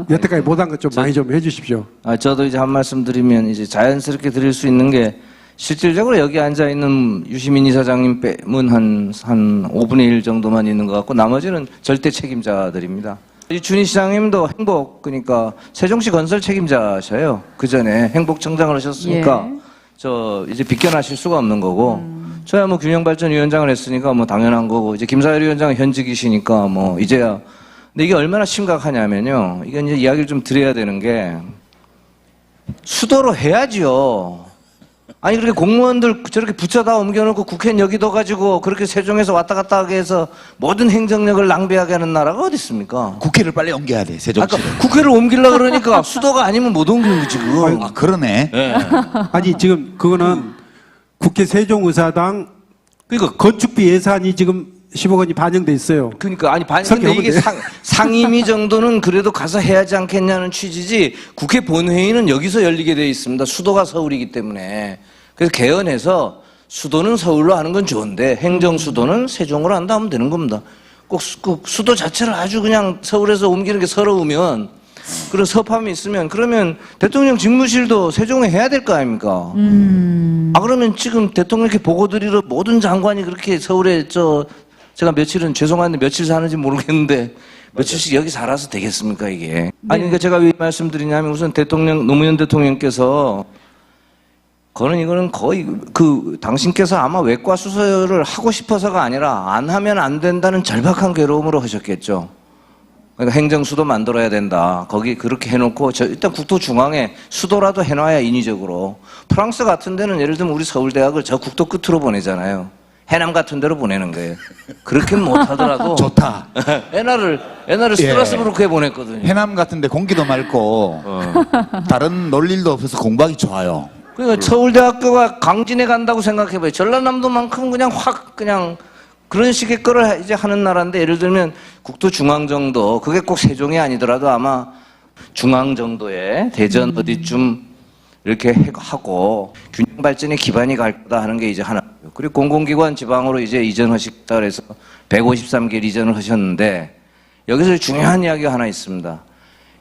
여태까지 못한 것 좀 많이 좀 해주십시오. 저도 이제 한 말씀 드리면 이제 자연스럽게 드릴 수 있는 게, 실질적으로 여기 앉아 있는 유시민 이사장님 빼면 한 5분의 1 정도만 있는 것 같고, 나머지는 절대 책임자들입니다. 준희 시장님도 그러니까 세종시 건설 책임자셔요. 그 전에 행복청장을 하셨으니까 이제 비껴나실 수가 없는 거고, 저야 뭐 균형발전위원장을 했으니까 뭐 당연한 거고, 이제 김사일 위원장은 현직이시니까 뭐 이제야. 근데 이게 얼마나 심각하냐면요, 이건 이제 이야기를 좀 드려야 되는 게, 수도로 해야지요. 아니 그렇게 공무원들 저렇게 부처다 옮겨놓고 국회는 여기도 가지고 그렇게 세종에서 왔다 갔다 하게 해서 모든 행정력을 낭비하게 하는 나라가 어디 있습니까? 국회를 빨리 옮겨야 돼, 세종시로. 국회를 옮기려고 그러니까 수도가 아니면 못 옮기는 거 지금. 그러네. 네. 아니 지금 그거는 국회 세종의사당 그러니까 건축비 예산이 지금 10억 원이 반영돼 있어요. 그러니까 아니 근데 이게 상임위 정도는 그래도 가서 해야지 않겠냐는 취지지, 국회 본회의는 여기서 열리게 돼 있습니다. 수도가 서울이기 때문에. 그래서 개헌해서 수도는 서울로 하는 건 좋은데 행정 수도는 세종으로 한다 하면 되는 겁니다. 꼭 수도 자체를 아주 그냥 서울에서 옮기는 게 서러우면, 그런 섭함이 있으면, 그러면 대통령 직무실도 세종에 해야 될 거 아닙니까? 그러면 지금 대통령께 보고 드리러 모든 장관이 그렇게 서울에 제가 며칠은 죄송한데 며칠 사는지 모르겠는데 며칠씩 여기 살아서 되겠습니까 이게? 아니 그러니까 제가 왜 말씀드리냐면, 우선 노무현 대통령께서 이거는 거의 당신께서 아마 외과 수술을 하고 싶어서가 아니라 안 하면 안 된다는 절박한 괴로움으로 하셨겠죠. 그러니까 행정수도 만들어야 된다. 거기 그렇게 해놓고 일단 국토 중앙에 수도라도 해놔야 인위적으로. 프랑스 같은 데는 예를 들면 우리 서울대학을 저 국토 끝으로 보내잖아요. 해남 같은 데로 보내는 거예요. 그렇게는 못하더라도 좋다. 옛날에 스트라스부르크에 보냈거든요. 해남 같은데 공기도 맑고 다른 놀 일도 없어서 공부하기 좋아요. 그러니까 서울대학교가 강진에 간다고 생각해봐요. 전라남도만큼 그냥 확 그냥 그런 식의 거를 이제 하는 나라인데 예를 들면 국토중앙정도 그게 꼭 세종이 아니더라도 아마 중앙 정도의 대전 어디쯤 이렇게 하고 균형 발전의 기반이 갈 거다 하는 게 이제 하나고요. 그리고 공공기관 지방으로 이제 이전하셨다 그래서 153개 이전을 하셨는데 여기서 중요한 이야기가 하나 있습니다.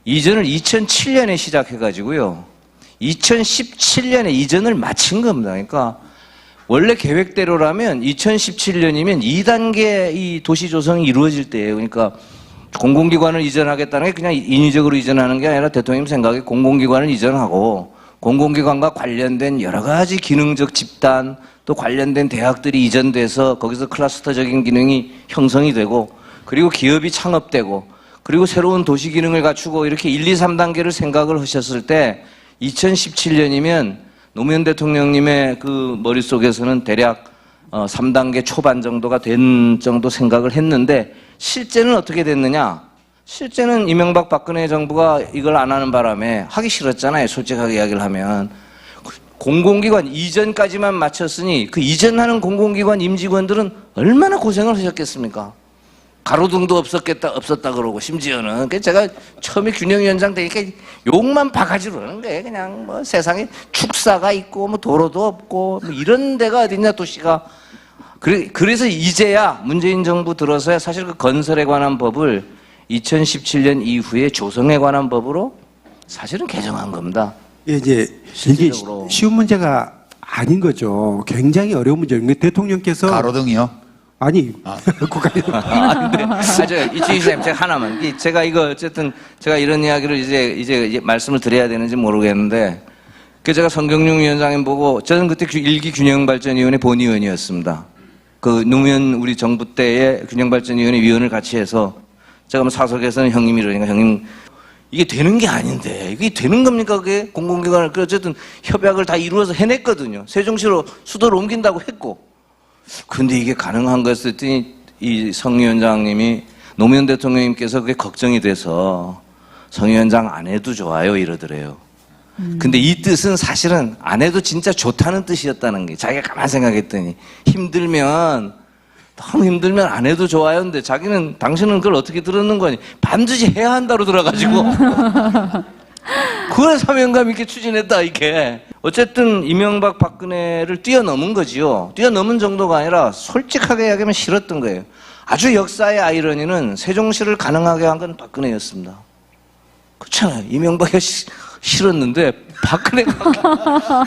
이전을 2007년에 시작해가지고요. 2017년에 이전을 마친 겁니다. 그러니까 원래 계획대로라면 2017년이면 2단계 이 도시 조성이 이루어질 때예요. 그러니까 공공기관을 이전하겠다는 게 그냥 인위적으로 이전하는 게 아니라 대통령 생각에 공공기관을 이전하고 공공기관과 관련된 여러 가지 기능적 집단 또 관련된 대학들이 이전돼서 거기서 클러스터적인 기능이 형성이 되고 그리고 기업이 창업되고 그리고 새로운 도시 기능을 갖추고 이렇게 1, 2, 3단계를 생각을 하셨을 때 2017년이면 노무현 대통령님의 그 머릿속에서는 대략 3단계 초반 정도가 된 정도 생각을 했는데 실제는 어떻게 됐느냐? 실제는 이명박 박근혜 정부가 이걸 안 하는 바람에 하기 싫었잖아요. 솔직하게 이야기를 하면. 공공기관 이전까지만 마쳤으니 그 이전하는 공공기관 임직원들은 얼마나 고생을 하셨겠습니까? 가로등도 없었다 그러고 심지어는 제가 처음에 균형위원장 되니까 욕만 바가지로 하는 거예요. 그냥 뭐 세상에 축사가 있고 뭐 도로도 없고 뭐 이런 데가 어딨냐 도시가. 그래서 이제야 문재인 정부 들어서야 사실 그 건설에 관한 법을 2017년 이후에 조성에 관한 법으로 사실은 개정한 겁니다. 예, 이게 실질적으로. 쉬운 문제가 아닌 거죠. 굉장히 어려운 문제예요. 대통령께서 가로등이요? 아니 국가에 이치기쌤 제가 하나만 제가 이거 어쨌든 제가 이런 이야기를 이제 말씀을 드려야 되는지 모르겠는데 그 제가 성경용 위원장님 보고 저는 그때 일기 균형발전위원회 본위원이었습니다. 그 노무현 우리 정부 때의 균형발전위원회 위원을 같이 해서 제가 뭐 사석에서는 형님이 이러니까 형님 이게 되는 게 아닌데 이게 되는 겁니까 그게 공공기관을 어쨌든 협약을 다 이루어서 해냈거든요. 세종시로 수도를 옮긴다고 했고 근데 이게 가능한 거였더니 이 성 위원장님이 노무현 대통령님께서 그게 걱정이 돼서 성 위원장 안 해도 좋아요 이러더래요. 근데 이 뜻은 사실은 안 해도 진짜 좋다는 뜻이었다는 게 자기가 가만 생각했더니 너무 힘들면 안 해도 좋아요. 근데 자기는 당신은 그걸 어떻게 들었는 거니? 반드시 해야 한다로 들어가지고 그걸 사명감 있게 추진했다 이게. 어쨌든 이명박 박근혜를 뛰어넘은 거지요. 뛰어넘은 정도가 아니라 솔직하게 이야기하면 싫었던 거예요. 아주 역사의 아이러니는 세종시를 가능하게 한 건 박근혜였습니다. 그렇잖아요. 이명박이 싫었는데 박근혜가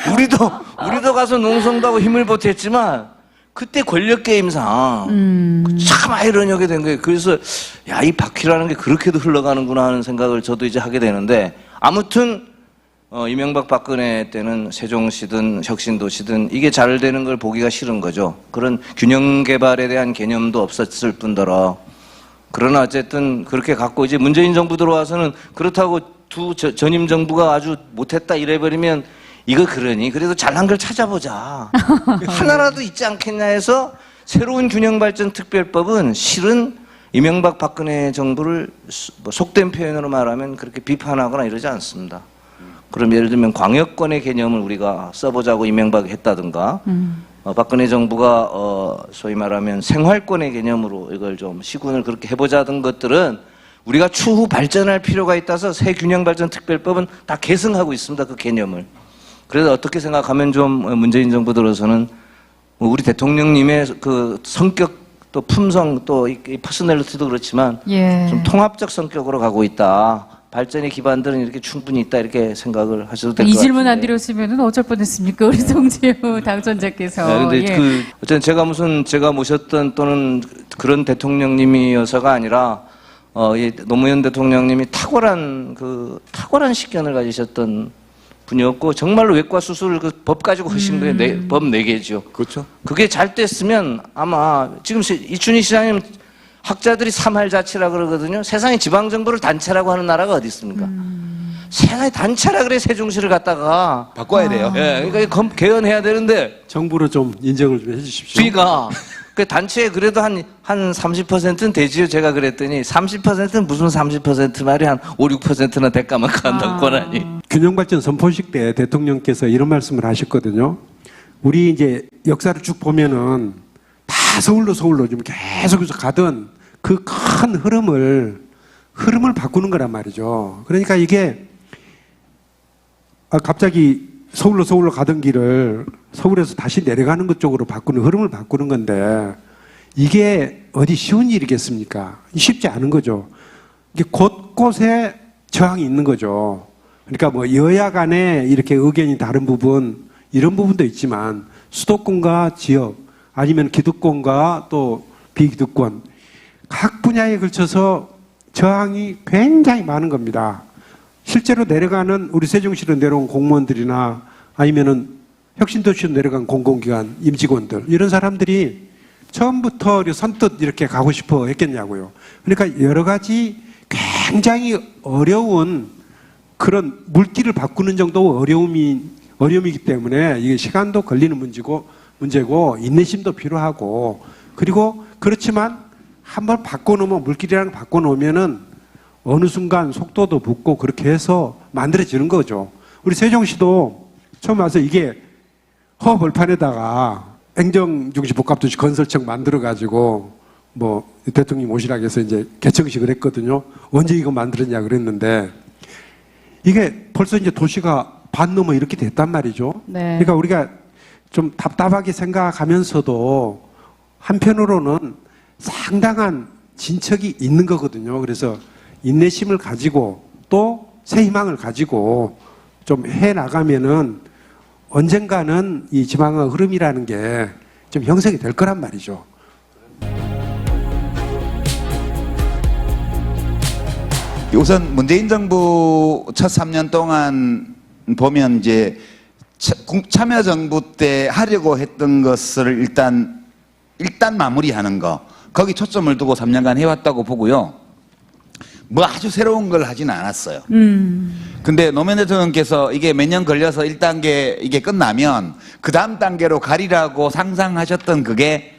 우리도 가서 농성도 하고 힘을 보탰지만 그때 권력 게임상 참 아이러니하게 된 거예요. 그래서 야, 이 바퀴라는 게 그렇게도 흘러가는구나 하는 생각을 저도 이제 하게 되는데 아무튼 이명박 박근혜 때는 세종시든 혁신도시든 이게 잘 되는 걸 보기가 싫은 거죠. 그런 균형 개발에 대한 개념도 없었을 뿐더러 그러나 어쨌든 그렇게 갖고 이제 문재인 정부 들어와서는 그렇다고 두 전임 정부가 아주 못했다 이래버리면 이거 그러니 그래도 잘난 걸 찾아보자. 하나라도 있지 않겠냐 해서 새로운 균형발전특별법은 실은 이명박 박근혜 정부를 뭐 속된 표현으로 말하면 그렇게 비판하거나 이러지 않습니다. 그럼 예를 들면 광역권의 개념을 우리가 써보자고 이명박이 했다든가 박근혜 정부가 소위 말하면 생활권의 개념으로 이걸 좀 시군을 그렇게 해보자던 것들은 우리가 추후 발전할 필요가 있다서 새 균형발전특별법은 다 계승하고 있습니다. 그 개념을. 그래서 어떻게 생각하면 좀 문재인 정부 들어서는 우리 대통령님의 그 성격 또 품성 또 이 퍼스널리티도 그렇지만 예. 좀 통합적 성격으로 가고 있다. 발전의 기반들은 이렇게 충분히 있다 이렇게 생각을 하셔도 될 것 같아요. 이 질문 안 드렸으면 어쩔 뻔했습니까 우리 송재우 당선자께서. 근데 예. 어쨌든 제가 모셨던 또는 그런 대통령님이어서가 아니라 이 노무현 대통령님이 탁월한 식견을 가지셨던 분이었고 정말로 외과 수술을 그 법 가지고 하신 거예요. 법 4개죠. 그렇죠. 그게 잘 됐으면 아마 지금 이춘희 시장님 학자들이 삼할자치라 그러거든요. 세상에 지방정부를 단체라고 하는 나라가 어디 있습니까? 세상에 단체라 그래 세종시를 갖다가 바꿔야 돼요. 예, 그러니까 개헌해야 되는데 정부로 좀 인정을 좀 해주십시오. 그러니까 그 단체에 그래도 한 30%는 되지요. 제가 그랬더니 30%는 무슨 30% 말이 한 5, 6%나 대까만큼 한다고 권하니. 균형발전 선포식 때 대통령께서 이런 말씀을 하셨거든요. 우리 이제 역사를 쭉 보면은 다 서울로 좀 계속해서 가던 그 큰 흐름을 바꾸는 거란 말이죠. 그러니까 이게 갑자기 서울로 가던 길을 서울에서 다시 내려가는 것 쪽으로 바꾸는 흐름을 바꾸는 건데 이게 어디 쉬운 일이겠습니까? 쉽지 않은 거죠. 이게 곳곳에 저항이 있는 거죠. 그러니까 뭐 여야 간에 이렇게 의견이 다른 부분 이런 부분도 있지만 수도권과 지역 아니면 기득권과 또 비기득권 각 분야에 걸쳐서 저항이 굉장히 많은 겁니다. 실제로 내려가는 우리 세종시로 내려온 공무원들이나 아니면은 혁신도시로 내려간 공공기관 임직원들 이런 사람들이 처음부터 선뜻 이렇게 가고 싶어 했겠냐고요. 그러니까 여러 가지 굉장히 어려운 그런 물길을 바꾸는 정도 어려움이기 때문에 이게 시간도 걸리는 문제고 인내심도 필요하고 그리고 그렇지만 한번 바꿔놓으면 물길이랑 바꿔놓으면은 어느 순간 속도도 붙고 그렇게 해서 만들어지는 거죠. 우리 세종시도 처음 와서 이게 허벌판에다가 행정중시 복합도시 건설청 만들어가지고 뭐 대통령 오시라고 해서 이제 개청식을 했거든요. 언제 이거 만들었냐 그랬는데 이게 벌써 이제 도시가 반 넘어 이렇게 됐단 말이죠. 네. 그러니까 우리가 좀 답답하게 생각하면서도 한편으로는 상당한 진척이 있는 거거든요. 그래서 인내심을 가지고 또 새 희망을 가지고 좀 해 나가면은 언젠가는 이 지방의 흐름이라는 게 좀 형성이 될 거란 말이죠. 우선 문재인 정부 첫 3년 동안 보면 이제 참여정부 때 하려고 했던 것을 일단 마무리하는 거 거기 초점을 두고 3년간 해왔다고 보고요. 뭐 아주 새로운 걸 하진 않았어요. 근데 노무현 대통령께서 이게 몇 년 걸려서 1단계 이게 끝나면 그 다음 단계로 가리라고 상상하셨던 그게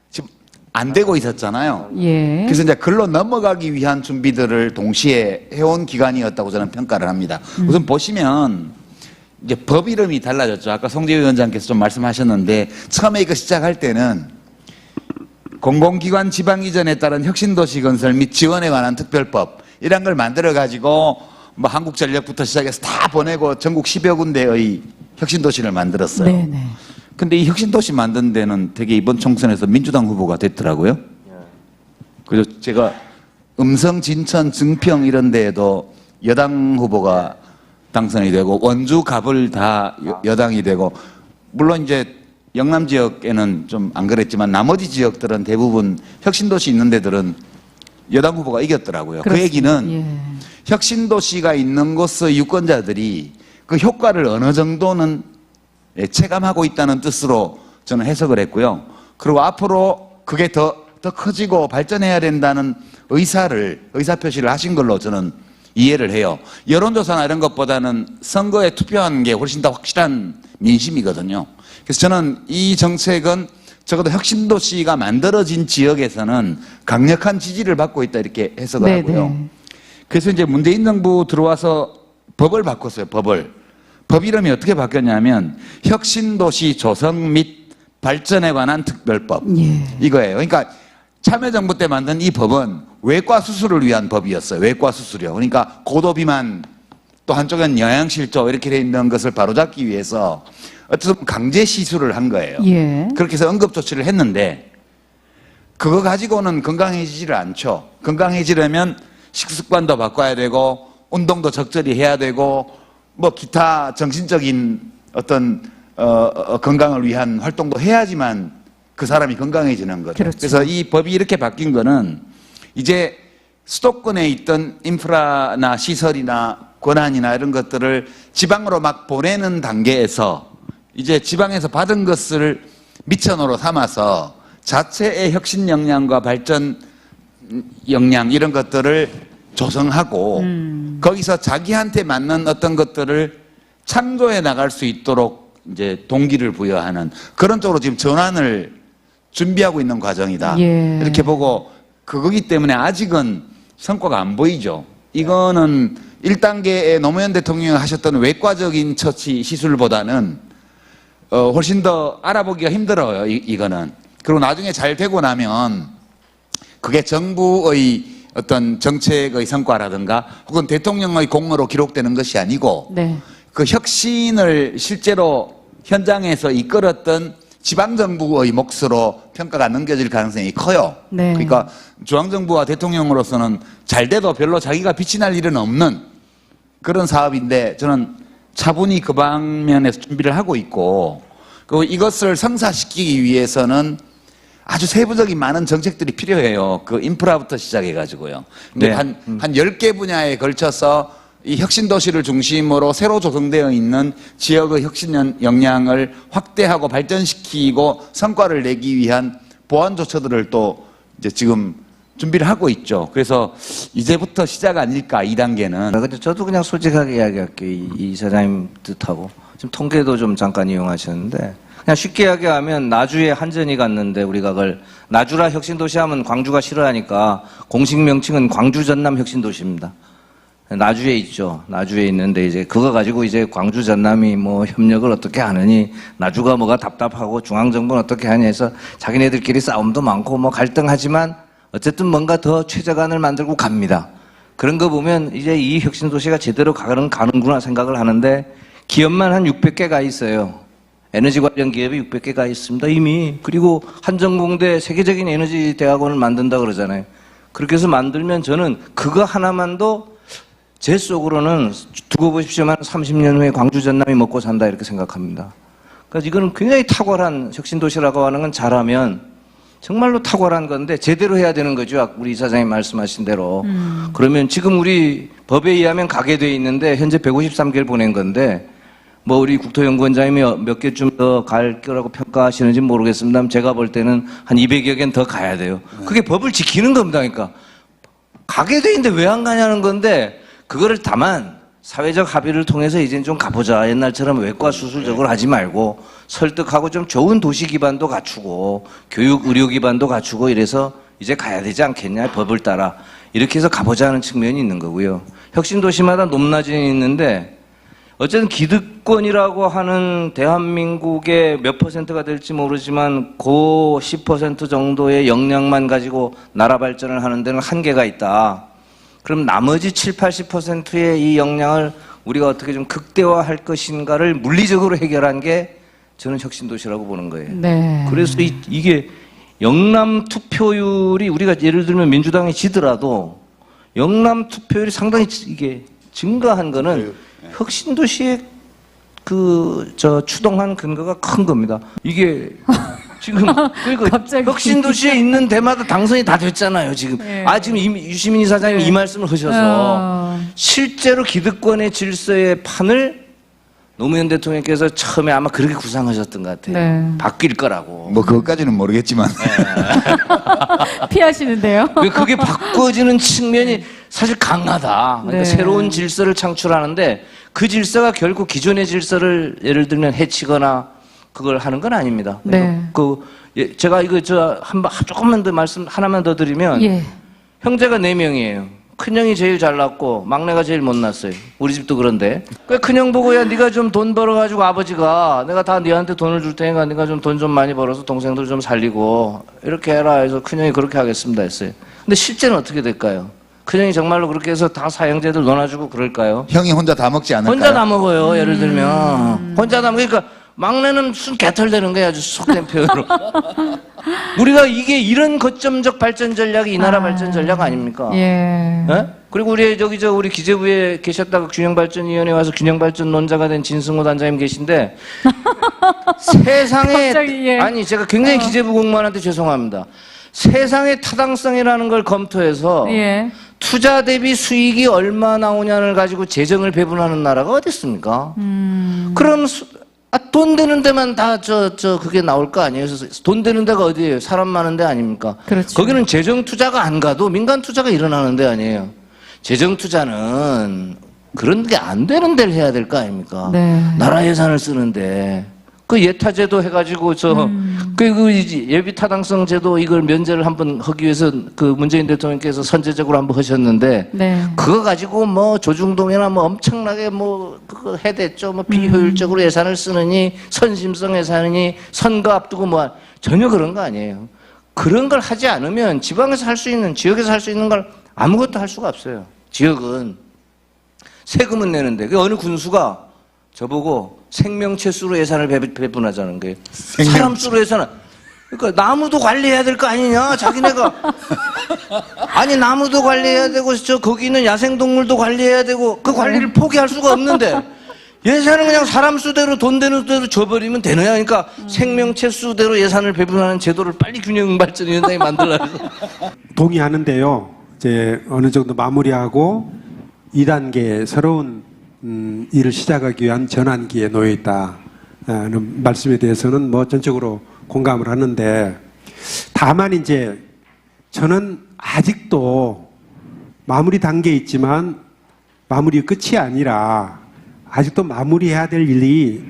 지금 안 되고 있었잖아요. 예. 그래서 이제 글로 넘어가기 위한 준비들을 동시에 해온 기간이었다고 저는 평가를 합니다. 우선 보시면 이제 법 이름이 달라졌죠. 아까 송재우 위원장께서 좀 말씀하셨는데 처음에 이거 시작할 때는 공공기관 지방 이전에 따른 혁신도시 건설 및 지원에 관한 특별법 이런 걸 만들어 가지고 뭐 한국전력부터 시작해서 다 보내고 전국 10여 군데의 혁신도시를 만들었어요. 네네. 근데 이 혁신도시 만든 데는 되게 이번 총선에서 민주당 후보가 됐더라고요. 그래서 제가 음성, 진천, 증평 이런 데에도 여당 후보가 당선이 되고 원주, 갑을 다 여당이 되고 물론 이제 영남 지역에는 좀 안 그랬지만 나머지 지역들은 대부분 혁신도시 있는 데들은 여당 후보가 이겼더라고요. 그렇습니다. 그 얘기는 예. 혁신도시가 있는 곳의 유권자들이 그 효과를 어느 정도는 체감하고 있다는 뜻으로 저는 해석을 했고요. 그리고 앞으로 그게 더 커지고 발전해야 된다는 의사표시를 하신 걸로 저는 이해를 해요. 여론조사나 이런 것보다는 선거에 투표하는 게 훨씬 더 확실한 민심이거든요. 그래서 저는 이 정책은 적어도 혁신도시가 만들어진 지역에서는 강력한 지지를 받고 있다 이렇게 해석을 하고요. 그래서 이제 문재인 정부 들어와서 법을 바꿨어요. 법 이름이 어떻게 바뀌었냐면 혁신도시 조성 및 발전에 관한 특별법 이거예요. 그러니까 참여정부 때 만든 이 법은 외과 수술을 위한 법이었어요. 외과 수술이요. 그러니까 고도비만 또 한쪽엔 영양실조 이렇게 돼 있는 것을 바로잡기 위해서 어쨌든 강제 시술을 한 거예요. 예. 그렇게 해서 응급조치를 했는데 그거 가지고는 건강해지지를 않죠. 건강해지려면 식습관도 바꿔야 되고 운동도 적절히 해야 되고 뭐 기타 정신적인 어떤 건강을 위한 활동도 해야지만 그 사람이 건강해지는 거죠. 그렇죠. 그래서 이 법이 이렇게 바뀐 거는 이제 수도권에 있던 인프라나 시설이나 권한이나 이런 것들을 지방으로 막 보내는 단계에서 이제 지방에서 받은 것을 미천으로 삼아서 자체의 혁신 역량과 발전 역량 이런 것들을 조성하고 거기서 자기한테 맞는 어떤 것들을 창조해 나갈 수 있도록 이제 동기를 부여하는 그런 쪽으로 지금 전환을 준비하고 있는 과정이다. 예. 이렇게 보고 그거기 때문에 아직은 성과가 안 보이죠. 이거는 1단계에 노무현 대통령이 하셨던 외과적인 처치 시술보다는 훨씬 더 알아보기가 힘들어요. 이거는. 그리고 나중에 잘 되고 나면 그게 정부의 어떤 정책의 성과라든가 혹은 대통령의 공로로 기록되는 것이 아니고 네. 그 혁신을 실제로 현장에서 이끌었던 지방정부의 몫으로 평가가 넘겨질 가능성이 커요. 네. 그러니까 중앙정부와 대통령으로서는 잘 돼도 별로 자기가 빛이 날 일은 없는 그런 사업인데 저는 차분히 그 방면에서 준비를 하고 있고 그리고 이것을 성사시키기 위해서는 아주 세부적인 많은 정책들이 필요해요. 그 인프라부터 시작해가지고요. 근데 네. 한 10개 분야에 걸쳐서 이 혁신도시를 중심으로 새로 조성되어 있는 지역의 혁신 역량을 확대하고 발전시키고 성과를 내기 위한 보완 조처들을 또 이제 지금 준비를 하고 있죠. 그래서 이제부터 시작 아닐까, 2단계는. 근데 저도 그냥 솔직하게 이야기할게요. 이 사장님 뜻하고. 지금 통계도 좀 잠깐 이용하셨는데, 그냥 쉽게 이야기하면 나주에 한전이 갔는데 우리가 그걸 나주라 혁신도시 하면 광주가 싫어하니까 공식 명칭은 광주 전남 혁신도시입니다. 나주에 있죠. 나주에 있는데 이제 그거 가지고 이제 광주 전남이 뭐 협력을 어떻게 하느니 나주가 뭐가 답답하고 중앙정부는 어떻게 하냐 해서 자기네들끼리 싸움도 많고 뭐 갈등하지만 어쨌든 뭔가 더 최저간을 만들고 갑니다. 그런 거 보면 이제 이 혁신도시가 제대로 가는구나 생각을 하는데 기업만 한 600개가 있어요. 에너지 관련 기업이 600개가 있습니다, 이미. 그리고 한전공대 세계적인 에너지 대학원을 만든다 그러잖아요. 그렇게 해서 만들면 저는 그거 하나만도 제 속으로는 두고 보십시오만 30년 후에 광주 전남이 먹고 산다 이렇게 생각합니다. 그러니까 이거는 굉장히 탁월한 혁신도시라고 하는 건 잘하면 정말로 탁월한 건데 제대로 해야 되는 거죠. 우리 이사장님 말씀하신 대로. 그러면 지금 우리 법에 의하면 가게 돼 있는데 현재 153개를 보낸 건데 뭐 우리 국토연구원장님이 몇 개쯤 더 갈 거라고 평가하시는지 모르겠습니다만 제가 볼 때는 한 200여 개는 더 가야 돼요. 그게 법을 지키는 겁니다. 그러니까 가게 돼 있는데 왜 안 가냐는 건데 그거를 다만 사회적 합의를 통해서 이제 좀 가보자. 옛날처럼 외과 수술적으로 하지 말고 설득하고 좀 좋은 도시 기반도 갖추고 교육 의료 기반도 갖추고 이래서 이제 가야 되지 않겠냐. 법을 따라. 이렇게 해서 가보자는 측면이 있는 거고요. 혁신도시마다 높낮이는 있는데 어쨌든 기득권이라고 하는 대한민국의 몇 퍼센트가 될지 모르지만 고 10% 정도의 역량만 가지고 나라 발전을 하는 데는 한계가 있다. 그럼 나머지 7, 80%의 이 역량을 우리가 어떻게 좀 극대화할 것인가를 물리적으로 해결한 게 저는 혁신도시라고 보는 거예요. 네. 그래서 이게 영남 투표율이 우리가 예를 들면 민주당이 지더라도 영남 투표율이 상당히 이게 증가한 거는 혁신도시의 추동한 근거가 큰 겁니다. 이게 지금 그러니까 갑자기. 혁신도시에 있는 데마다 당선이 다 됐잖아요. 지금 네. 지금 유시민 이사장님이 이 말씀을 하셔서 실제로 기득권의 질서의 판을 노무현 대통령께서 처음에 아마 그렇게 구상하셨던 것 같아요. 네. 바뀔 거라고. 뭐 그것까지는 모르겠지만 피하시는데요. 그게 바꿔지는 측면이 사실 강하다. 그러니까 네. 새로운 질서를 창출하는데 그 질서가 결국 기존의 질서를 예를 들면 해치거나 그걸 하는 건 아닙니다. 네. 제가 이거 조금만 더 말씀 하나만 더 드리면 예. 형제가 4명이에요. 큰형이 제일 잘났고 막내가 제일 못났어요. 우리 집도 그런데. 그 큰형 보고 야 네가 좀 돈 벌어가지고 아버지가 내가 다 네한테 돈을 줄 테니까 네가 좀 돈 좀 많이 벌어서 동생들 좀 살리고 이렇게 해라 해서 큰형이 그렇게 하겠습니다 했어요. 근데 실제는 어떻게 될까요? 큰형이 정말로 그렇게 해서 다 사형제들 논아주고 그럴까요? 형이 혼자 다 먹지 않을까요? 혼자 다 먹어요. 예를 들면 혼자 다 먹으니까 막내는 무슨 개털되는 거야. 아주 속된 표현으로. 우리가 이게 이런 거점적 발전 전략이 이 나라 발전 전략 아닙니까? 예. 예? 그리고 우리 기재부에 계셨다가 균형발전위원회 와서 균형발전 논자가 된 진승호 단장님 계신데 세상에 갑자기, 예. 아니 제가 굉장히 기재부 공무원한테 죄송합니다. 세상의 타당성이라는 걸 검토해서 예. 투자 대비 수익이 얼마 나오냐를 가지고 재정을 배분하는 나라가 어디 있습니까? 그럼 돈 되는 데만 다 그게 나올 거 아니에요? 그래서 돈 되는 데가 어디예요? 사람 많은 데 아닙니까? 그렇죠. 거기는 재정 투자가 안 가도 민간 투자가 일어나는 데 아니에요. 재정 투자는 그런 게 안 되는 데를 해야 될 거 아닙니까? 네. 나라 예산을 쓰는데 그 예타제도 해가지고 예비 타당성 제도 이걸 면제를 한번 하기 위해서 그 문재인 대통령께서 선제적으로 한번 하셨는데 네. 그거 가지고 뭐 조중동이나 뭐 엄청나게 뭐 그거 해댔죠. 뭐 비효율적으로 예산을 쓰느니 선심성 예산이니 선거 앞두고 뭐 전혀 그런 거 아니에요. 그런 걸 하지 않으면 지방에서 할 수 있는, 지역에서 할 수 있는 걸 아무것도 할 수가 없어요. 지역은 세금은 내는데 그 어느 군수가 저보고 생명체 수로 예산을 배분하자는 거예요. 사람 수로 예산을. 그러니까 나무도 관리해야 될 거 아니냐, 자기네가. 아니 나무도 관리해야 되고 저 거기 있는 야생동물도 관리해야 되고 그 관리를 포기할 수가 없는데 예산은 그냥 사람 수대로 돈 되는 수대로 줘버리면 되느냐. 그러니까 생명체 수대로 예산을 배분하는 제도를 빨리 균형발전위원장이 만들라 그래서. 동의하는데요. 이제 어느 정도 마무리하고 2단계 새로운 일을 시작하기 위한 전환기에 놓여 있다는 말씀에 대해서는 뭐 전적으로 공감을 하는데, 다만 이제 저는 아직도 마무리 단계에 있지만 마무리 끝이 아니라 아직도 마무리해야 될 일이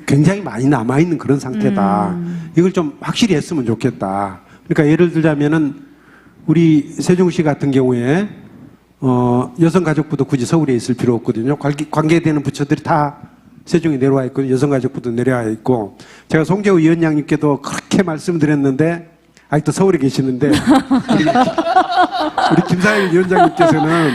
굉장히 많이 남아있는 그런 상태다. 이걸 좀 확실히 했으면 좋겠다. 그러니까 예를 들자면은 우리 세종시 같은 경우에 여성가족부도 굳이 서울에 있을 필요 없거든요. 관계되는 부처들이 다 세종에 내려와 있고 여성가족부도 내려와 있고, 제가 송재우 위원장님께도 그렇게 말씀드렸는데 아직도 서울에 계시는데 우리 김상일 위원장님께서는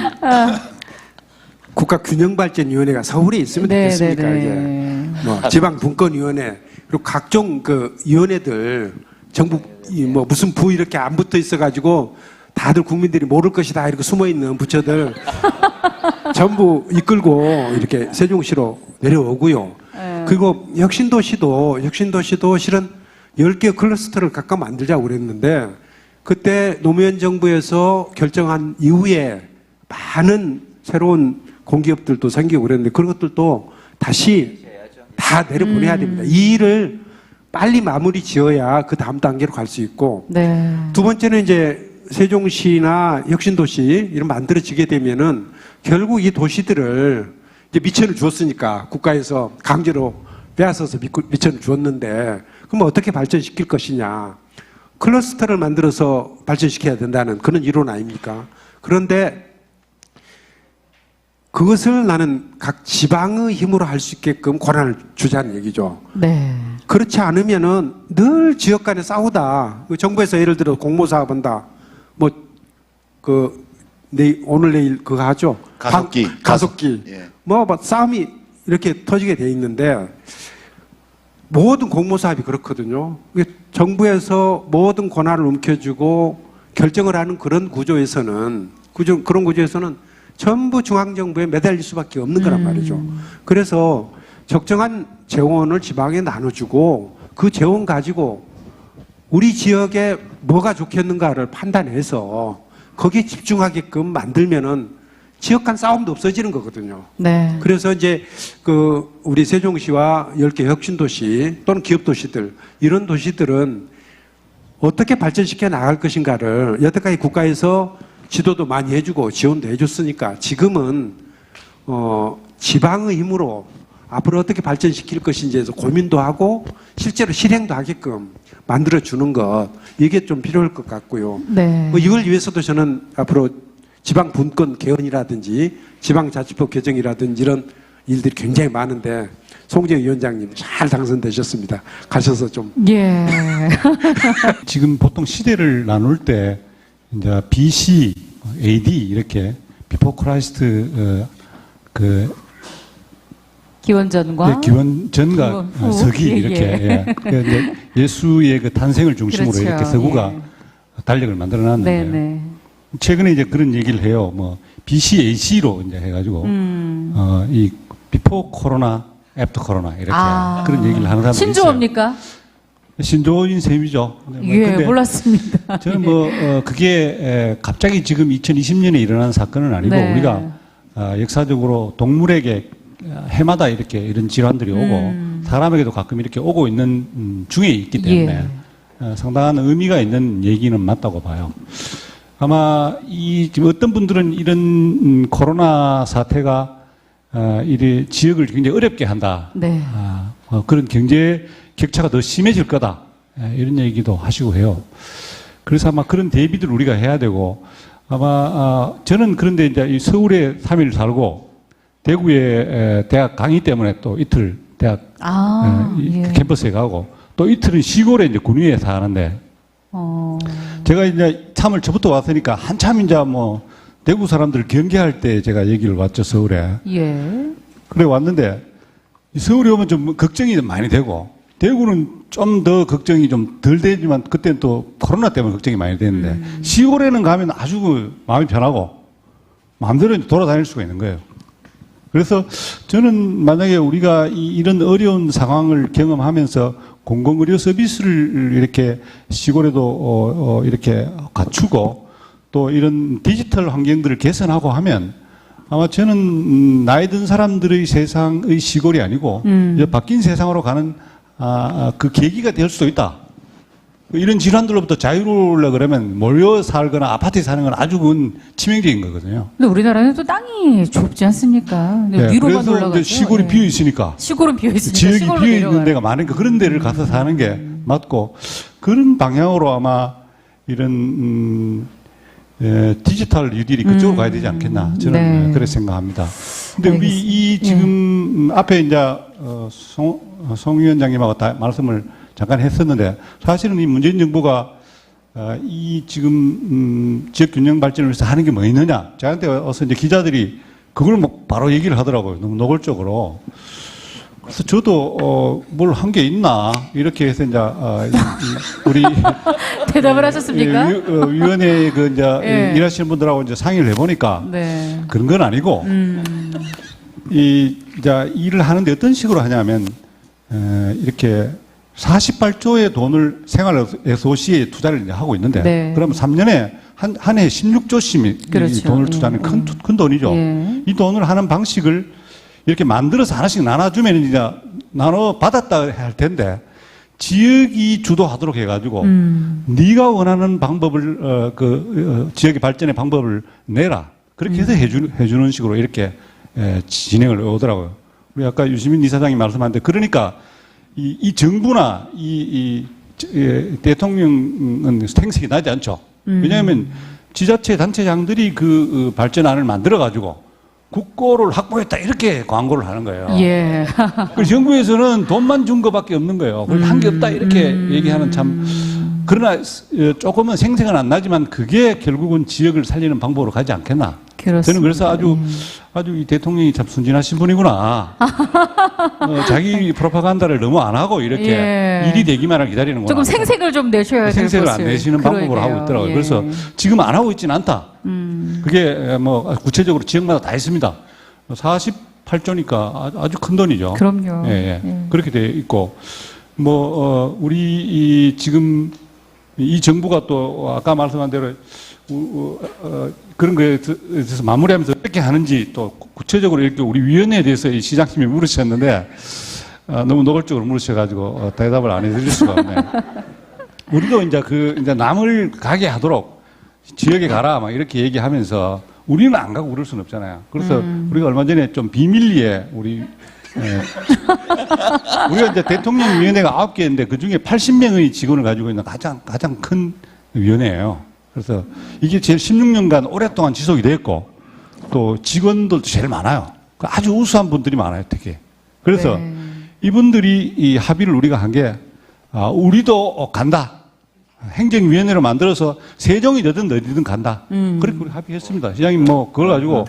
국가균형발전위원회가 서울에 있으면 되겠습니까? 이제 뭐 지방분권위원회 그리고 각종 그 위원회들 정부 뭐 무슨 부 이렇게 안 붙어 있어가지고 다들 국민들이 모를 것이다 이렇게 숨어 있는 부처들 전부 이끌고 이렇게 세종시로 내려오고요. 그리고 혁신도시도 실은 10개 클러스터를 각각 만들자고 그랬는데 그때 노무현 정부에서 결정한 이후에 많은 새로운 공기업들도 생기고 그랬는데 그런 것들도 다시 다 내려보내야 됩니다. 이 일을 빨리 마무리 지어야 그 다음 단계로 갈 수 있고. 네. 두 번째는 이제 세종시나 혁신도시 이런 만들어지게 되면은 결국 이 도시들을 이제 미천을 주었으니까 국가에서 강제로 빼앗아서 미천을 주었는데 그럼 어떻게 발전시킬 것이냐. 클러스터를 만들어서 발전시켜야 된다는 그런 이론 아닙니까? 그런데 그것을 나는 각 지방의 힘으로 할 수 있게끔 권한을 주자는 얘기죠. 네. 그렇지 않으면은 늘 지역 간에 싸우다. 정부에서 예를 들어 공모사업 한다. 뭐, 오늘 내일 그거 하죠. 가속기. 예. 뭐 싸움이 이렇게 터지게 돼 있는데 모든 공모사업이 그렇거든요. 정부에서 모든 권한을 움켜쥐고 결정을 하는 그런 구조에서는 전부 중앙정부에 매달릴 수밖에 없는 거란 말이죠. 그래서 적정한 재원을 지방에 나눠주고 그 재원 가지고 우리 지역에 뭐가 좋겠는가를 판단해서 거기에 집중하게끔 만들면은 지역 간 싸움도 없어지는 거거든요. 네. 그래서 이제 우리 세종시와 10개 혁신도시 또는 기업도시들 이런 도시들은 어떻게 발전시켜 나갈 것인가를 여태까지 국가에서 지도도 많이 해주고 지원도 해줬으니까 지금은 지방의 힘으로 앞으로 어떻게 발전시킬 것인지에서 고민도 하고 실제로 실행도 하게끔 만들어주는 것 이게 좀 필요할 것 같고요. 네. 뭐 이걸 위해서도 저는 앞으로 지방 분권 개헌이라든지 지방자치법 개정이라든지 이런 일들이 굉장히 많은데 송재우 위원장님 잘 당선되셨습니다. 가셔서 좀. 예. 지금 보통 시대를 나눌 때 이제 BC, AD 이렇게 비포 크라이스트 기원전과 기원전과 후. 서기 예, 이렇게 예. 예. 예수의 그 탄생을 중심으로 그렇죠. 이렇게 서구가 달력을 만들어놨는데 네네. 최근에 이제 그런 얘기를 해요. 뭐 BCAC로 이제 해가지고 이 비포 코로나, 애프터 코로나 이렇게 그런 얘기를 하는 사람들이 신조어입니까? 있어요. 신조어인 셈이죠. 예, 근데 몰랐습니다. 저는 그게 갑자기 지금 2020년에 일어난 사건은 아니고 네. 우리가 역사적으로 동물에게 해마다 이렇게 이런 질환들이 오고 사람에게도 가끔 이렇게 오고 있는 중에 있기 때문에 상당한 의미가 있는 얘기는 맞다고 봐요. 아마 지금 어떤 분들은 이런 코로나 사태가 이 지역을 굉장히 어렵게 한다. 네. 그런 경제 격차가 더 심해질 거다. 이런 얘기도 하시고 해요. 그래서 아마 그런 대비들 우리가 해야 되고 아마 저는 그런데 이제 이 서울에 3일 살고 대구에 대학 강의 때문에 또 이틀 대학 예. 캠퍼스에 가고 또 이틀은 시골에 이제 군위에 사는데 제가 이제 참을 저부터 왔으니까 한참 이제 뭐 대구 사람들 경계할 때 제가 얘기를 왔죠, 서울에. 예. 그래 왔는데 이 서울에 오면 좀 걱정이 좀 많이 되고 대구는 좀 더 걱정이 좀 덜 되지만 그때는 또 코로나 때문에 걱정이 많이 되는데 시골에는 가면 아주 그 마음이 편하고 마음대로 이제 돌아다닐 수가 있는 거예요. 그래서 저는 만약에 우리가 이런 어려운 상황을 경험하면서 공공의료 서비스를 이렇게 시골에도 이렇게 갖추고 또 이런 디지털 환경들을 개선하고 하면 아마 저는 나이 든 사람들의 세상의 시골이 아니고 이제 바뀐 세상으로 가는 그 계기가 될 수도 있다. 이런 질환들로부터 자유로우려 그러면 몰려 살거나 아파트에 사는 건 아주 그건 치명적인 거거든요. 근데 우리나라는 또 땅이 좁지 않습니까? 네, 위로만 그래서 올라가죠. 이제 시골이 예. 비어 있으니까 시골은 비어 있으니까 지역이 시골로 비어 있는 내려가요. 데가 많으니까 그런 데를 가서 사는 게 맞고 그런 방향으로 아마 이런 디지털 뉴딜이 그쪽으로 가야 되지 않겠나 저는 네. 그렇게 생각합니다. 근데 우리 알겠습니다. 이 지금 앞에 이제 송 위원장님하고 다 말씀을 잠깐 했었는데 사실은 이 문재인 정부가 이 지금 지역 균형 발전을 위해서 하는 게 뭐 있느냐 저한테 와서 이제 기자들이 그걸 뭐 바로 얘기를 하더라고요. 너무 노골적으로. 그래서 저도 뭘 한 게 있나 이렇게 해서 이제 우리 대답을 하셨습니까? 위원회 그 이제 예. 일하시는 분들하고 이제 상의를 해보니까 네. 그런 건 아니고 이 이제 일을 하는데 어떤 식으로 하냐면 이렇게 48조의 돈을 생활 SOC에 투자를 이제 하고 있는데 네. 그러면 3년에 한 해 16조씩 그렇죠. 이 돈을 투자하는 큰 돈이죠. 예. 이 돈을 하는 방식을 이렇게 만들어서 하나씩 나눠주면 이제 나눠 받았다 할 텐데 지역이 주도하도록 해가지고 네가 원하는 방법을 지역의 발전의 방법을 내라 그렇게 해서 해주는 식으로 이렇게 진행을 오더라고요. 우리 아까 유시민 이사장이 말씀하는데 그러니까 이 정부나 이 대통령은 생색이 나지 않죠. 왜냐하면 지자체 단체장들이 그 발전안을 만들어 가지고 국고를 확보했다 이렇게 광고를 하는 거예요. 예. 그 정부에서는 돈만 준 거밖에 없는 거예요. 그걸 한 게 없다 이렇게 얘기하는 참 그러나 조금은 생색은 안 나지만 그게 결국은 지역을 살리는 방법으로 가지 않겠나. 그렇습니다. 저는 그래서 아주 이 대통령이 참 순진하신 분이구나. 자기 프로파간다를 너무 안 하고 이렇게 예. 일이 되기만을 기다리는구나. 조금 생색을 좀 내셔야 될 생색을 안 것을. 내시는 방법으로 그러게요. 하고 있더라고요. 예. 그래서 지금 안 하고 있지는 않다. 그게 뭐 구체적으로 지역마다 다 있습니다. 48조니까 아주 큰 돈이죠. 그럼요. 예, 예. 예. 그렇게 돼 있고 우리 지금 이 정부가 또 아까 말씀한 대로 그런 거에 대해서 마무리하면서 어떻게 하는지 또 구체적으로 이렇게 우리 위원회에 대해서 이 시장님이 물으셨는데 너무 노골적으로 물으셔가지고 대답을 안 해드릴 수가 없네. 우리도 이제 남을 가게 하도록 지역에 가라 막 이렇게 얘기하면서 우리는 안 가고 그럴 수는 없잖아요. 그래서 우리가 얼마 전에 좀 비밀리에 우리가 이제 대통령위원회가 9개인데 그 중에 80명의 직원을 가지고 있는 가장 큰 위원회예요. 그래서 이게 제일 16년간 오랫동안 지속이 됐고 또 직원들도 제일 많아요. 아주 우수한 분들이 많아요, 특히. 그래서 네. 이분들이 이 합의를 우리가 한 게 우리도 간다. 행정위원회로 만들어서 세종이 되든 어디든 간다. 그렇게 우리 합의했습니다. 시장님 뭐 그걸 가지고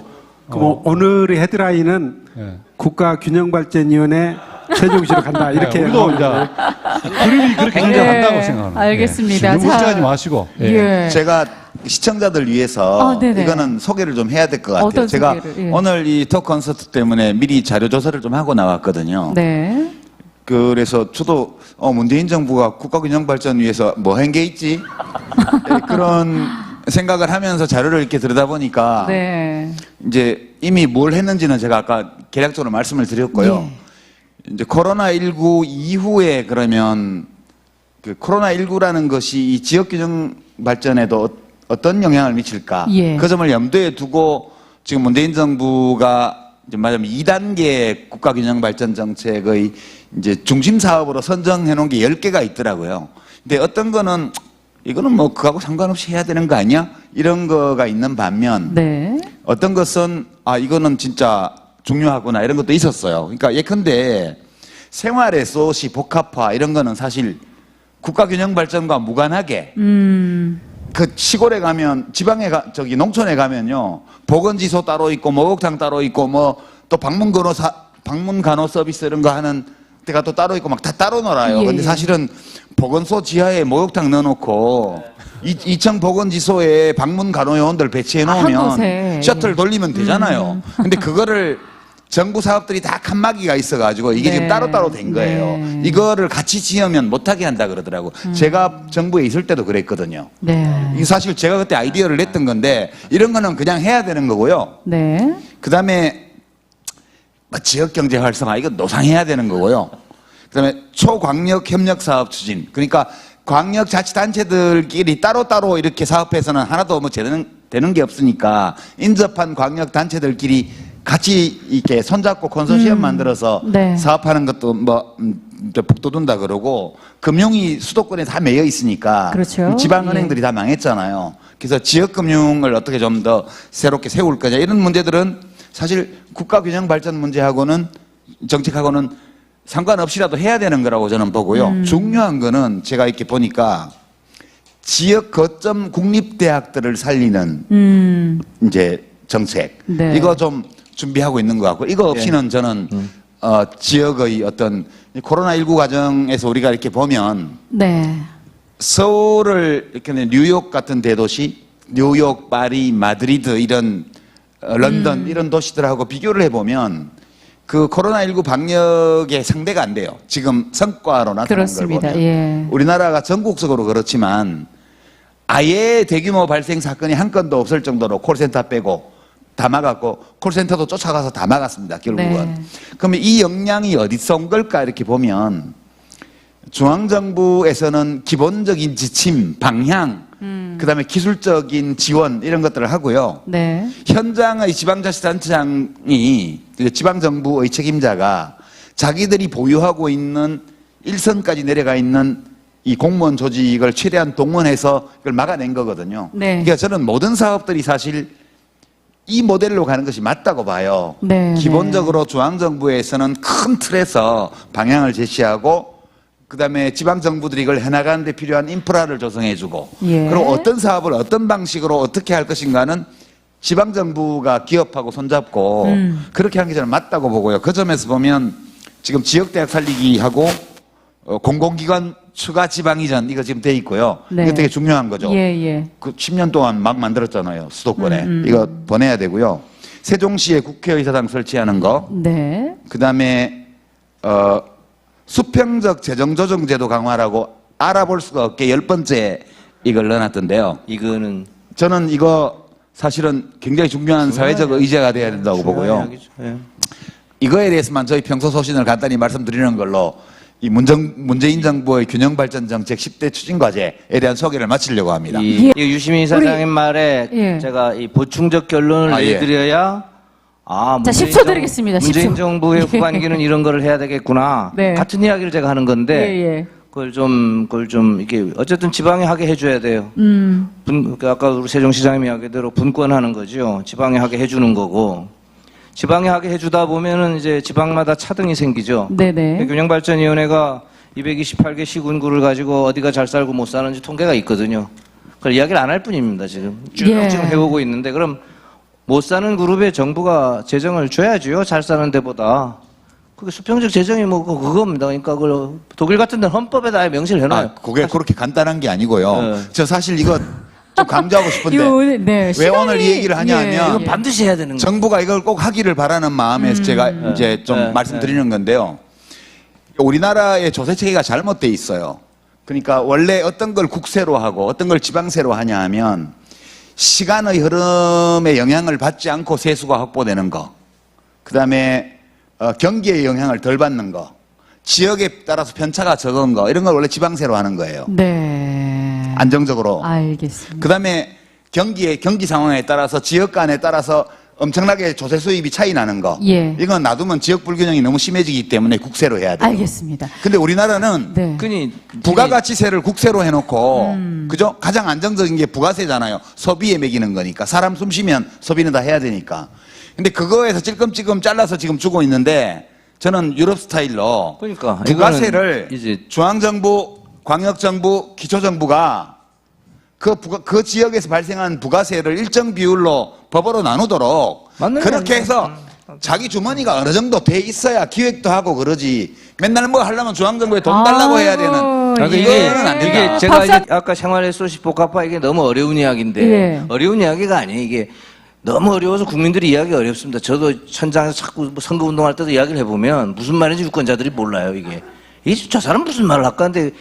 오늘의 헤드라인은 예. 국가균형발전위원회 세종시로 간다 이렇게 우리도 이제 그림이 그렇게 존재한다고 생각합니다. 알겠습니다. 너무 걱정하지 마시고. 예. 제가 시청자들 위해서 네네. 이거는 소개를 좀 해야 될 것 같아요. 어떤 제가 소개를? 예. 오늘 이 토크 콘서트 때문에 미리 자료 조사를 좀 하고 나왔거든요. 네. 그래서 저도 문재인 정부가 국가균형발전위해서 뭐 한 게 있지? 네, 그런 생각을 하면서 자료를 이렇게 들여다보니까 네. 이제 이미 뭘 했는지는 제가 아까 개략적으로 말씀을 드렸고요. 이제 코로나19 이후에 그러면 그 코로나19라는 것이 이 지역균형 발전에도 어떤 영향을 미칠까? 예. 그 점을 염두에 두고 지금 문재인 정부가 이제 말하자면 2단계 국가균형 발전 정책의 이제 중심 사업으로 선정해 놓은 게 10개가 있더라고요. 근데 어떤 거는 이거는 뭐 그하고 상관없이 해야 되는 거 아니야? 이런 거가 있는 반면 네. 어떤 것은 이거는 진짜 중요하구나 이런 것도 있었어요. 그러니까 예컨대 생활 리소시 복합화 이런 거는 사실 국가 균형 발전과 무관하게 그 시골에 가면 저기 농촌에 가면요 보건지소 따로 있고 목욕탕 따로 있고 뭐 또 방문 간호 서비스 이런 거 하는 데가 또 따로 있고 막 다 따로 놀아요. 예, 근데 예. 사실은 보건소 지하에 목욕탕 넣어놓고 2층 보건지소에 방문 간호 요원들 배치해 한 놓으면 곳에. 셔틀 돌리면 되잖아요. 근데 그거를 정부 사업들이 다 칸막이가 있어가지고 이게 네. 지금 따로따로 된 거예요. 네. 이거를 같이 지으면 못하게 한다 그러더라고. 제가 정부에 있을 때도 그랬거든요. 네. 이 사실 제가 그때 아이디어를 냈던 건데 이런 거는 그냥 해야 되는 거고요. 네. 그다음에 지역 경제 활성화 이거 노상해야 되는 거고요. 그다음에 초광역 협력 사업 추진. 그러니까 광역 자치단체들끼리 따로따로 이렇게 사업해서는 하나도 뭐 제대로 되는 게 없으니까 인접한 광역 단체들끼리 같이 이렇게 손잡고 컨소시엄 만들어서 네. 사업하는 것도 뭐 북돋운다 그러고 금융이 수도권에 다 매여 있으니까 그렇죠. 지방은행들이 다 망했잖아요. 그래서 지역금융을 어떻게 좀 더 새롭게 세울 거냐 이런 문제들은 사실 국가균형 발전 문제하고는 정책하고는 상관없이라도 해야 되는 거라고 저는 보고요. 중요한 거는 제가 이렇게 보니까 지역 거점 국립대학들을 살리는 이제 정책 네. 이거 좀 준비하고 있는 것 같고 이거 없이는 저는 지역의 어떤 코로나19 과정에서 우리가 이렇게 보면 네. 서울을 이렇게 뉴욕 같은 대도시, 뉴욕, 파리, 마드리드 이런 런던 이런 도시들하고 비교를 해보면 그 코로나19 방역의 상대가 안 돼요. 지금 성과로 나타난 걸 그렇습니다. 보면 예. 우리나라가 전국적으로 그렇지만 아예 대규모 발생 사건이 한 건도 없을 정도로 콜센터 빼고 다 막았고 콜센터도 쫓아가서 다 막았습니다. 결국은. 네. 그러면 이 역량이 어디서 온 걸까 이렇게 보면 중앙정부에서는 기본적인 지침, 방향, 그다음에 기술적인 지원 이런 것들을 하고요. 네. 현장의 지방자치단체장이 지방정부의 책임자가 자기들이 보유하고 있는 일선까지 내려가 있는 이 공무원 조직을 최대한 동원해서 이걸 막아낸 거거든요. 네. 그러니까 저는 모든 사업들이 사실 이 모델로 가는 것이 맞다고 봐요. 네, 기본적으로 중앙정부에서는 큰 틀에서 방향을 제시하고 그다음에 지방정부들이 이걸 해나가는 데 필요한 인프라를 조성해주고 예. 그리고 어떤 사업을 어떤 방식으로 어떻게 할 것인가는 지방정부가 기업하고 손잡고 그렇게 하는 게 저는 맞다고 보고요. 그 점에서 보면 지금 지역대학 살리기하고 공공기관 추가 지방 이전 이거 지금 돼 있고요. 네. 이거 되게 중요한 거죠. 예, 예. 그 10년 동안 막 만들었잖아요. 수도권에. 이거 보내야 되고요. 세종시에 국회의사당 설치하는 거. 네. 그다음에 수평적 재정조정 제도 강화라고 알아볼 수가 없게 10번째 이걸 넣어놨던데요. 이거는 저는 이거 사실은 굉장히 중요한 사회적 의제가 돼야 된다고 보고요. 예. 이거에 대해서만 저희 평소 소신을 간단히 말씀드리는 걸로 이 문재인 정부의 균형 발전 정책 10대 추진 과제에 대한 소개를 마치려고 합니다. 이 예. 유시민 이사장님 말에 예. 제가 이 보충적 결론을 아, 예. 내드려야 자, 10초 드리겠습니다. 10초. 문재인 정부의 예. 후반기는 이런 거를 해야 되겠구나. 네. 같은 이야기를 제가 하는 건데 예, 예. 그걸 좀 이게 어쨌든 지방에 하게 해줘야 돼요. 아까 우리 세종시장님 이야기대로 분권하는 거죠. 지방에 하게 해주는 거고. 지방에 하게 해주다 보면은 이제 지방마다 차등이 생기죠. 네네. 균형발전위원회가 228개 시군구를 가지고 어디가 잘 살고 못 사는지 통계가 있거든요. 그걸 이야기를 안 할 뿐입니다, 지금. 쭉 예. 지금 해오고 있는데, 그럼 못 사는 그룹에 정부가 재정을 줘야죠. 잘 사는 데보다. 그게 수평적 재정이 뭐 그겁니다. 그러니까 그걸 독일 같은 데는 헌법에다 아예 명시를 해놔요. 그게 그렇게 간단한 게 아니고요. 네. 저 사실 이거 좀 강조하고 싶은데 네, 왜 오늘 이 시간이- 얘기를 하냐 예, 하면 이건 반드시 해야 되는 거예요. 정부가 이걸 꼭 하기를 바라는 마음에서 제가 이제 좀 네. 말씀드리는 건데요. 우리나라의 조세 체계가 잘못돼 있어요. 그러니까 원래 어떤 걸 국세로 하고 어떤 걸 지방세로 하냐 하면 시간의 흐름에 영향을 받지 않고 세수가 확보되는 거. 그다음에 경기의 영향을 덜 받는 거. 지역에 따라서 편차가 적은 거. 이런 걸 원래 지방세로 하는 거예요. 네. 안정적으로. 알겠습니다. 그다음에 경기 상황에 따라서 지역 간에 따라서 엄청나게 조세 수입이 차이 나는 거. 예. 이건 놔두면 지역 불균형이 너무 심해지기 때문에 국세로 해야 돼요. 알겠습니다. 근데 우리나라는 네. 흔히 부가가치세를 국세로 해놓고 그죠? 가장 안정적인 게 부가세잖아요. 소비에 매기는 거니까 사람 숨 쉬면 소비는 다 해야 되니까. 근데 그거에서 찔끔찔끔 잘라서 지금 주고 있는데 저는 유럽 스타일로 그러니까 부가세를 이거는 이제 중앙정부, 광역정부, 기초정부가 그 지역에서 발생한 부가세를 일정 비율로 법으로 나누도록 맞는 그렇게 말이야. 해서 자기 주머니가 어느 정도 돼 있어야 기획도 하고 그러지. 맨날 뭐 하려면 중앙정부에 돈 달라고 해야 되는. 그러니까 이거는 안 된다. 이게 제가 이제 아까 생활레소시 복합화 이게 너무 어려운 이야기인데 예. 어려운 이야기가 아니에요. 이게 너무 어려워서 국민들이 이야기 어렵습니다. 저도 현장에서 자꾸 뭐 선거운동할 때도 이야기를 해보면 무슨 말인지 유권자들이 몰라요. 이게 저 사람 무슨 말을 할까 하는데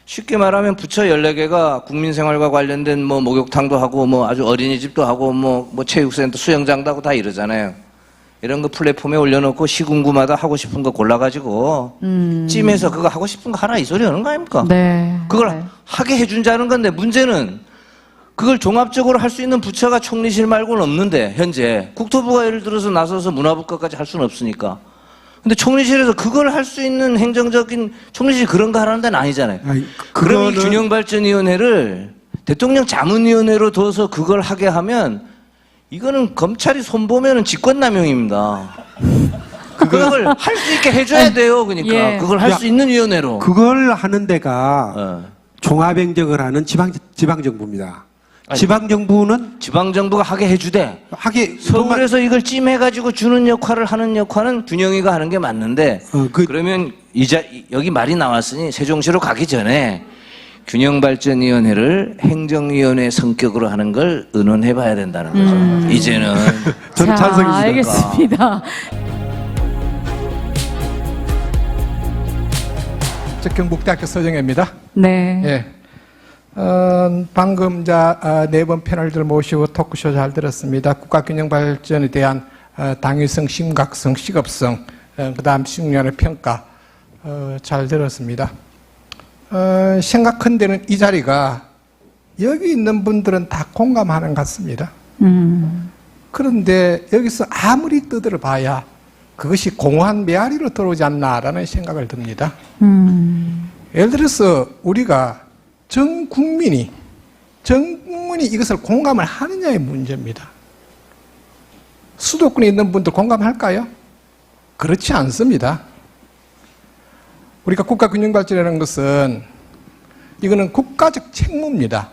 쉽게 말하면 부처 14개가 국민생활과 관련된 뭐 목욕탕도 하고 뭐 아주 어린이집도 하고 뭐 체육센터 수영장도 하고 다 이러잖아요. 이런 거 플랫폼에 올려놓고 시군구마다 하고 싶은 거 골라가지고 찜해서 그거 하고 싶은 거 하라 이 소리 하는 거 아닙니까? 네. 그걸 네. 하게 해준다는 건데 문제는 그걸 종합적으로 할 수 있는 부처가 총리실 말고는 없는데 현재 국토부가 예를 들어서 나서서 문화부 것까지 할 수는 없으니까. 근데 총리실에서 그걸 할 수 있는 행정적인 총리실 그런 거 하라는 데는 아니잖아요. 아니, 그럼 이 그거는- 균형발전위원회를 대통령 자문위원회로 둬서 그걸 하게 하면 이거는 검찰이 손보면은 직권남용입니다. 그걸 할 수 있게 해줘야 돼요. 그러니까 예. 그걸 할 수 있는 위원회로. 그걸 하는 데가 어. 종합행정을 하는 지방정부입니다. 아니, 지방정부는 지방정부가 하게 해주되 하게 서울에서 이걸 찜해가지고 주는 역할을 하는 역할은 균형이가 하는 게 맞는데 그러면 여기 말이 나왔으니 세종시로 가기 전에 균형발전위원회를 행정위원회 성격으로 하는 걸 의논해봐야 된다는 거죠. 이제는 저는 자, 찬성입니다. 알겠습니다. 경북대학교 서정혜입니다. 네. 예. 방금 네 번 패널들 모시고 토크쇼 잘 들었습니다. 국가균형발전에 대한 당위성, 심각성, 시급성, 그다음 시국연의 평가 잘 들었습니다. 생각한데는 이 자리가 여기 있는 분들은 다 공감하는 것 같습니다. 그런데 여기서 아무리 떠들어봐야 그것이 공허한 메아리로 들어오지 않나라는 생각을 듭니다. 예를 들어서 우리가 전 국민이 이것을 공감을 하느냐의 문제입니다. 수도권에 있는 분들 공감할까요? 그렇지 않습니다. 우리가 국가균형발전이라는 것은 이거는 국가적 책무입니다.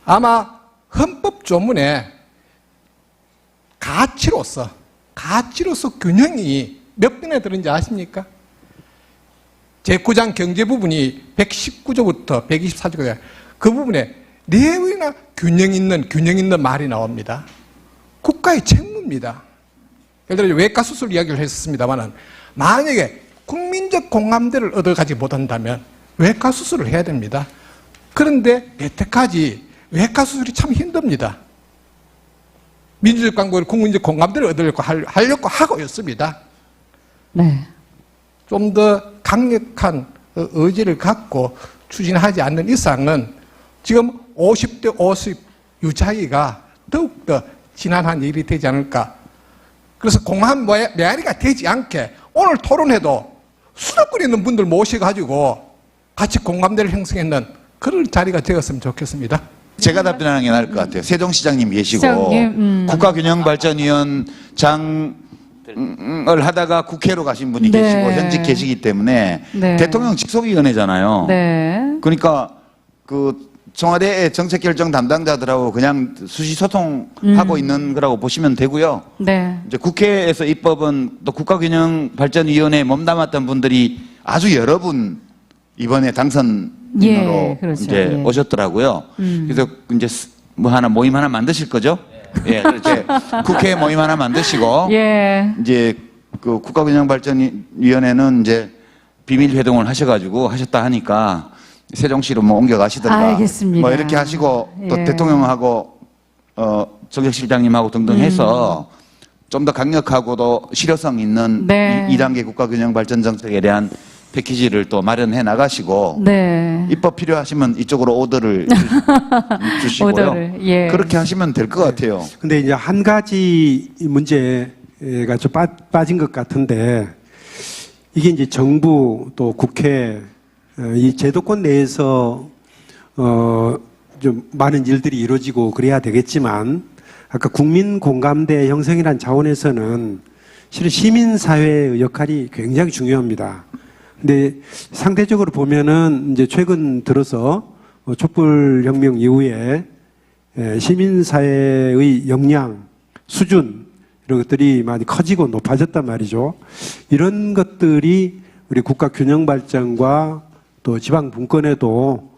아마 헌법 조문에 가치로서 균형이 몇 번에 들은지 아십니까? 제9장 경제 부분이 119조부터 124조까지 그 부분에 4번이나 균형 있는 말이 나옵니다. 국가의 책무입니다. 예를 들어 외과 수술 이야기를 했었습니다만은 만약에 국민적 공감대를 얻어가지 못한다면 외과 수술을 해야 됩니다. 그런데 여태까지 외과 수술이 참 힘듭니다. 민주적 광고를 국민적 공감대를 하려고 하고 있습니다. 네. 좀 더 강력한 의지를 갖고 추진하지 않는 이상은 지금 50대 50 유차이가 더욱더 지난한 일이 되지 않을까. 그래서 공허한 메아리가 되지 않게 오늘 토론회도 수도권에 있는 분들 모셔가지고 같이 공감대를 형성했는 그런 자리가 되었으면 좋겠습니다. 제가 답변하는 게 나을 것 같아요. 세종시장님 계시고 시장님, 국가균형발전위원장을 하다가 국회로 가신 분이 네. 계시고 현직 계시기 때문에 네. 대통령 직속위원회잖아요. 네. 그러니까 그 청와대의 정책결정 담당자들하고 그냥 수시 소통하고 있는 거라고 보시면 되고요. 네. 이제 국회에서 입법은 또 국가균형발전위원회에 몸담았던 분들이 아주 여러 분 이번에 당선인으로 예, 그렇죠. 이제 예. 오셨더라고요. 그래서 이제 모임 하나 만드실 거죠? 예, 이렇게 국회 모임 하나 만드시고 예. 이제 그 국가균형발전위원회는 이제 비밀 회동을 하셨다 하니까 세종시로 뭐 옮겨가시든가 알겠습니다. 뭐 이렇게 하시고 또 예. 대통령하고 정책실장님하고 등등 해서 좀 더 강력하고도 실효성 있는 네. 2단계 국가균형발전 정책에 대한 패키지를 또 마련해 나가시고 네. 입법 필요하시면 이쪽으로 오더를 주시고요. 오더를, 예. 그렇게 하시면 될 것 같아요. 근데 이제 한 가지 문제가 좀 빠진 것 같은데 이게 이제 정부 또 국회 이 제도권 내에서 좀 많은 일들이 이루어지고 그래야 되겠지만 아까 국민 공감대 형성이라는 차원에서는 실은 시민사회의 역할이 굉장히 중요합니다. 근데 상대적으로 보면은 이제 최근 들어서 촛불혁명 이후에 시민사회의 역량, 수준, 이런 것들이 많이 커지고 높아졌단 말이죠. 이런 것들이 우리 국가 균형 발전과 또 지방 분권에도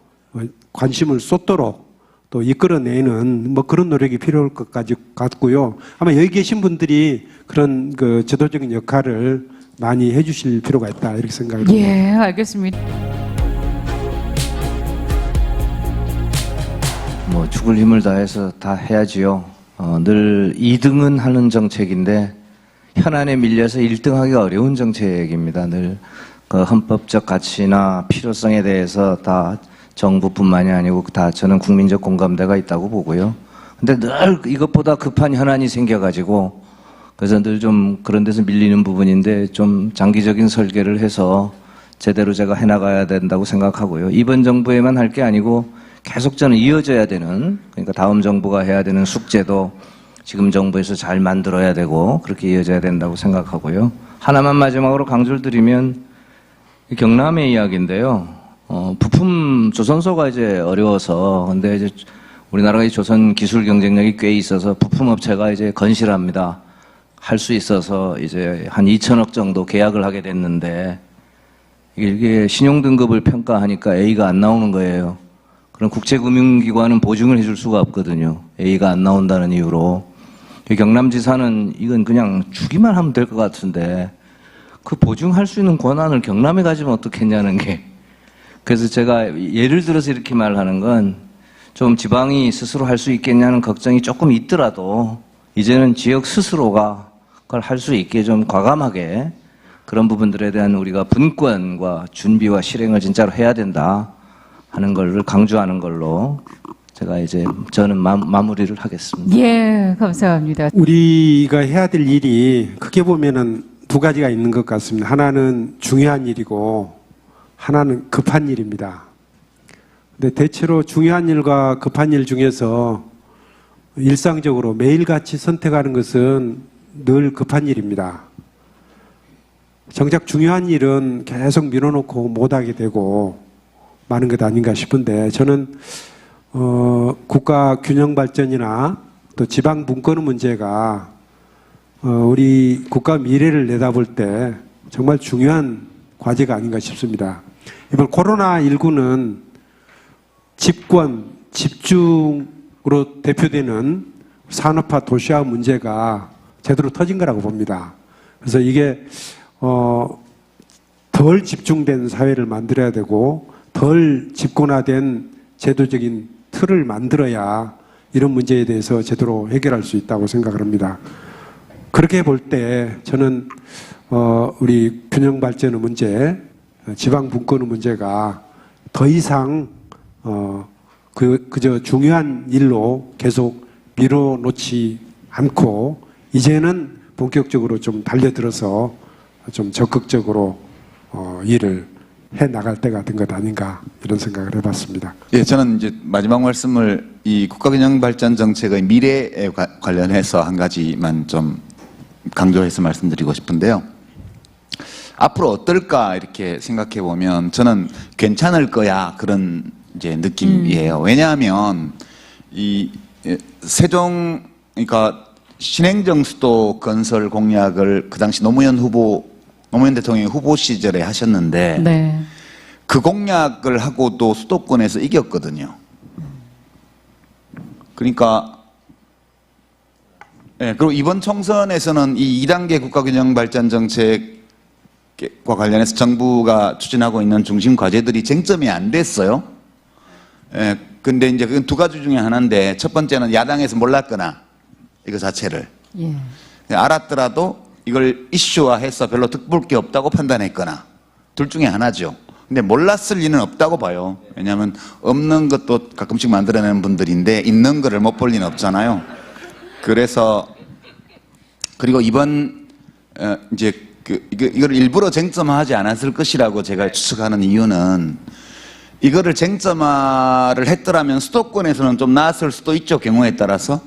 관심을 쏟도록 또 이끌어내는 뭐 그런 노력이 필요할 것 같고요. 아마 여기 계신 분들이 그런 그 제도적인 역할을 많이 해주실 필요가 있다 이렇게 생각을 합니다. 예, 알겠습니다. 뭐 죽을 힘을 다해서 다 해야지요. 늘 2등은 하는 정책인데 현안에 밀려서 1등하기가 어려운 정책입니다. 늘 그 헌법적 가치나 필요성에 대해서 다 정부뿐만이 아니고 다 저는 국민적 공감대가 있다고 보고요. 근데 늘 이것보다 급한 현안이 생겨가지고 그래서 늘 좀 그런 데서 밀리는 부분인데 좀 장기적인 설계를 해서 제대로 제가 해나가야 된다고 생각하고요. 이번 정부에만 할 게 아니고 계속 저는 이어져야 되는, 그러니까 다음 정부가 해야 되는 숙제도 지금 정부에서 잘 만들어야 되고 그렇게 이어져야 된다고 생각하고요. 하나만 마지막으로 강조를 드리면 경남의 이야기인데요. 부품 조선소가 이제 어려워서, 근데 이제 우리나라가 조선 기술 경쟁력이 꽤 있어서 부품 업체가 이제 건실합니다. 할 수 있어서 이제 한 2천억 정도 계약을 하게 됐는데 이게 신용 등급을 평가하니까 A가 안 나오는 거예요. 그럼 국제금융기관은 보증을 해줄 수가 없거든요. A가 안 나온다는 이유로. 경남지사는 이건 그냥 주기만 하면 될 것 같은데 그 보증할 수 있는 권한을 경남에 가지면 어떻겠냐는 게. 그래서 제가 예를 들어서 이렇게 말하는 건 좀 지방이 스스로 할 수 있겠냐는 걱정이 조금 있더라도 이제는 지역 스스로가 그걸 할 수 있게 좀 과감하게 그런 부분들에 대한 우리가 분권과 준비와 실행을 진짜로 해야 된다 하는 걸 강조하는 걸로 제가 이제 저는 마무리를 하겠습니다. 예, 감사합니다. 우리가 해야 될 일이 크게 보면은 두 가지가 있는 것 같습니다. 하나는 중요한 일이고 하나는 급한 일입니다. 근데 대체로 중요한 일과 급한 일 중에서 일상적으로 매일같이 선택하는 것은 늘 급한 일입니다. 정작 중요한 일은 계속 밀어놓고 못하게 되고 많은 것 아닌가 싶은데 저는 국가 균형 발전이나 또 지방 분권 문제가 우리 국가 미래를 내다볼 때 정말 중요한 과제가 아닌가 싶습니다. 이번 코로나19는 집권, 집중으로 대표되는 산업화 도시화 문제가 제대로 터진 거라고 봅니다. 그래서 이게 덜 집중된 사회를 만들어야 되고 덜 집권화된 제도적인 틀을 만들어야 이런 문제에 대해서 제대로 해결할 수 있다고 생각을 합니다. 그렇게 볼 때 저는 우리 균형 발전의 문제, 지방 분권의 문제가 더 이상 그저 중요한 일로 계속 밀어놓지 않고 이제는 본격적으로 좀 달려들어서 좀 적극적으로 일을 해 나갈 때가 된 것 아닌가 이런 생각을 해봤습니다. 예, 저는 이제 마지막 말씀을 이 국가균형발전 정책의 미래에 관련해서 한 가지만 좀 강조해서 말씀드리고 싶은데요. 앞으로 어떨까 이렇게 생각해 보면 저는 괜찮을 거야 그런 이제 느낌이에요. 왜냐하면 이 세종 그러니까 신행정 수도 건설 공약을 그 당시 노무현 대통령이 후보 시절에 하셨는데 네. 그 공약을 하고도 수도권에서 이겼거든요. 그러니까 그리고 이번 총선에서는 이 2단계 국가균형발전 정책과 관련해서 정부가 추진하고 있는 중심 과제들이 쟁점이 안 됐어요. 근데 이제 그 두 가지 중에 하나인데 첫 번째는 야당에서 몰랐거나 이거 자체를 예. 알았더라도 이걸 이슈화해서 별로 득볼 게 없다고 판단했거나 둘 중에 하나죠. 근데 몰랐을 리는 없다고 봐요. 왜냐하면 없는 것도 가끔씩 만들어내는 분들인데 있는 거를 못 볼 리는 없잖아요. 그래서 그리고 이번 이제 이걸 일부러 쟁점화하지 않았을 것이라고 제가 추측하는 이유는 이거를 쟁점화를 했더라면 수도권에서는 좀 나았을 수도 있죠. 경우에 따라서.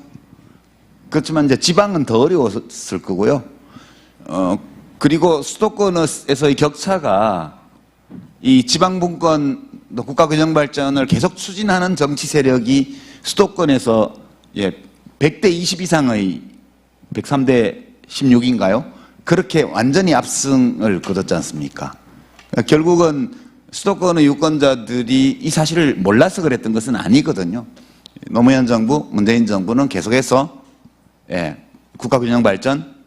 그렇지만 이제 지방은 더 어려웠을 거고요. 그리고 수도권에서의 격차가 이 지방분권 국가균형발전을 계속 추진하는 정치 세력이 수도권에서 100대 20 이상의 103대 16인가요? 그렇게 완전히 압승을 거뒀지 않습니까? 결국은 수도권의 유권자들이 이 사실을 몰라서 그랬던 것은 아니거든요. 노무현 정부, 문재인 정부는 계속해서 국가균형발전,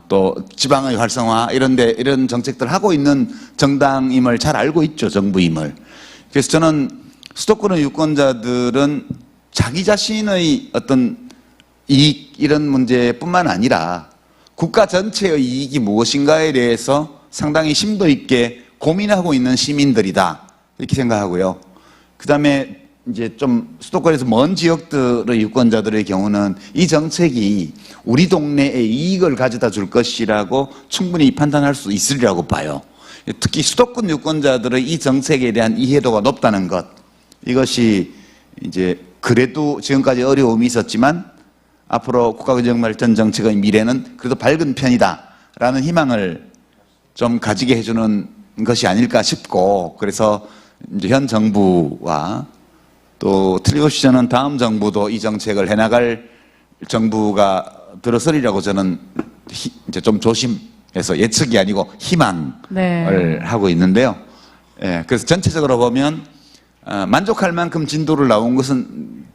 또 지방의 활성화 이런 정책들 하고 있는 정당임을 잘 알고 있죠, 정부임을. 그래서 저는 수도권의 유권자들은 자기 자신의 어떤 이익 이런 문제뿐만 아니라 국가 전체의 이익이 무엇인가에 대해서 상당히 심도 있게 고민하고 있는 시민들이다 이렇게 생각하고요. 그다음에 이제 좀 수도권에서 먼 지역들의 유권자들의 경우는 이 정책이 우리 동네에 이익을 가져다 줄 것이라고 충분히 판단할 수 있으리라고 봐요. 특히 수도권 유권자들의 이 정책에 대한 이해도가 높다는 것, 이것이 이제 그래도 지금까지 어려움이 있었지만 앞으로 국가균형발전 정책의 미래는 그래도 밝은 편이다라는 희망을 좀 가지게 해주는 것이 아닐까 싶고, 그래서 이제 현 정부와 또 틀림없이 저는 다음 정부도 이 정책을 해나갈 정부가 들어서리라고 저는 이제 좀 조심해서 예측이 아니고 희망을 하고 있는데요. 그래서 전체적으로 보면 만족할 만큼 진도를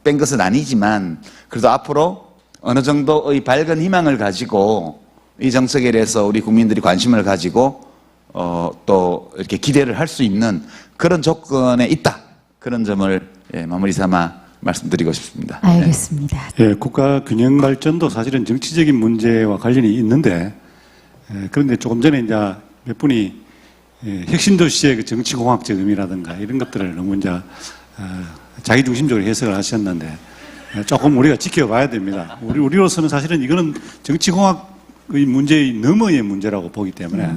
뺀 것은 아니지만 그래도 앞으로 어느 정도의 밝은 희망을 가지고 이 정책에 대해서 우리 국민들이 관심을 가지고 또 이렇게 기대를 할 수 있는 그런 조건에 있다. 그런 점을 마무리 삼아 말씀드리고 싶습니다. 알겠습니다. 국가 균형 발전도 사실은 정치적인 문제와 관련이 있는데, 그런데 조금 전에 이제 몇 분이 핵심 도시의 그 정치공학적 의미라든가 이런 것들을 너무 이제 자기중심적으로 해석을 하셨는데, 조금 우리가 지켜봐야 됩니다. 우리로서는 사실은 이거는 정치공학의 문제의 너머의 문제라고 보기 때문에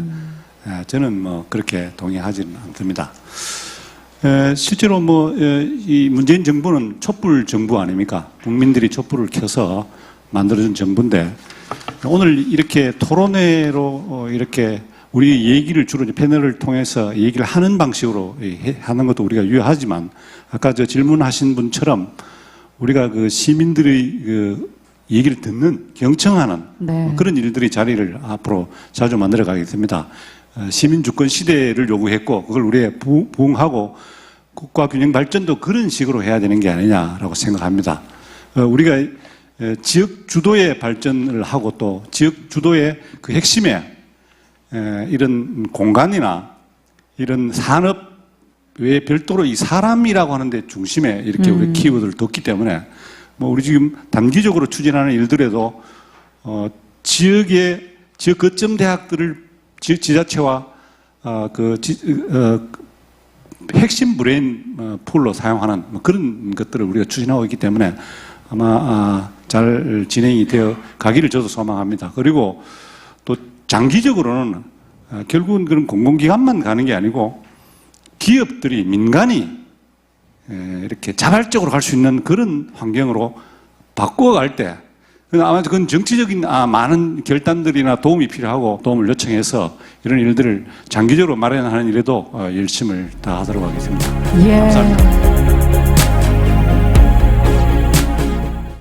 저는 뭐 그렇게 동의하지는 않습니다. 실제로 이 문재인 정부는 촛불 정부 아닙니까? 국민들이 촛불을 켜서 만들어준 정부인데, 오늘 이렇게 토론회로 이렇게 우리 얘기를 주로 이제 패널을 통해서 얘기를 하는 방식으로 하는 것도 우리가 유효하지만, 아까 저 질문하신 분처럼 우리가 그 시민들의 그 얘기를 듣는, 경청하는 그런 일들이 자리를 앞으로 자주 만들어 가겠습니다. 시민주권 시대를 요구했고 그걸 우리에 부응하고 국가균형 발전도 그런 식으로 해야 되는 게 아니냐라고 생각합니다. 우리가 지역 주도의 발전을 하고 또 지역 주도의 그 핵심에 이런 공간이나 이런 산업 외에 별도로 이 사람이라고 하는데 중심에 이렇게 우리 키워드를 뒀기 때문에 우리 지금 단기적으로 추진하는 일들에도 지역의 지역 거점 대학들을 지역 지자체와 핵심 브레인 풀로 사용하는 그런 것들을 우리가 추진하고 있기 때문에 아마 잘 진행이 되어 가기를 저도 소망합니다. 그리고 또 장기적으로는 결국은 그런 공공기관만 가는 게 아니고 기업들이, 민간이 이렇게 자발적으로 갈 수 있는 그런 환경으로 바꿔갈 때, 아마 그건 정치적인 많은 결단들이나 도움이 필요하고 도움을 요청해서 이런 일들을 장기적으로 마련하는 일에도 열심을 다하도록 하겠습니다. 예. 감사합니다.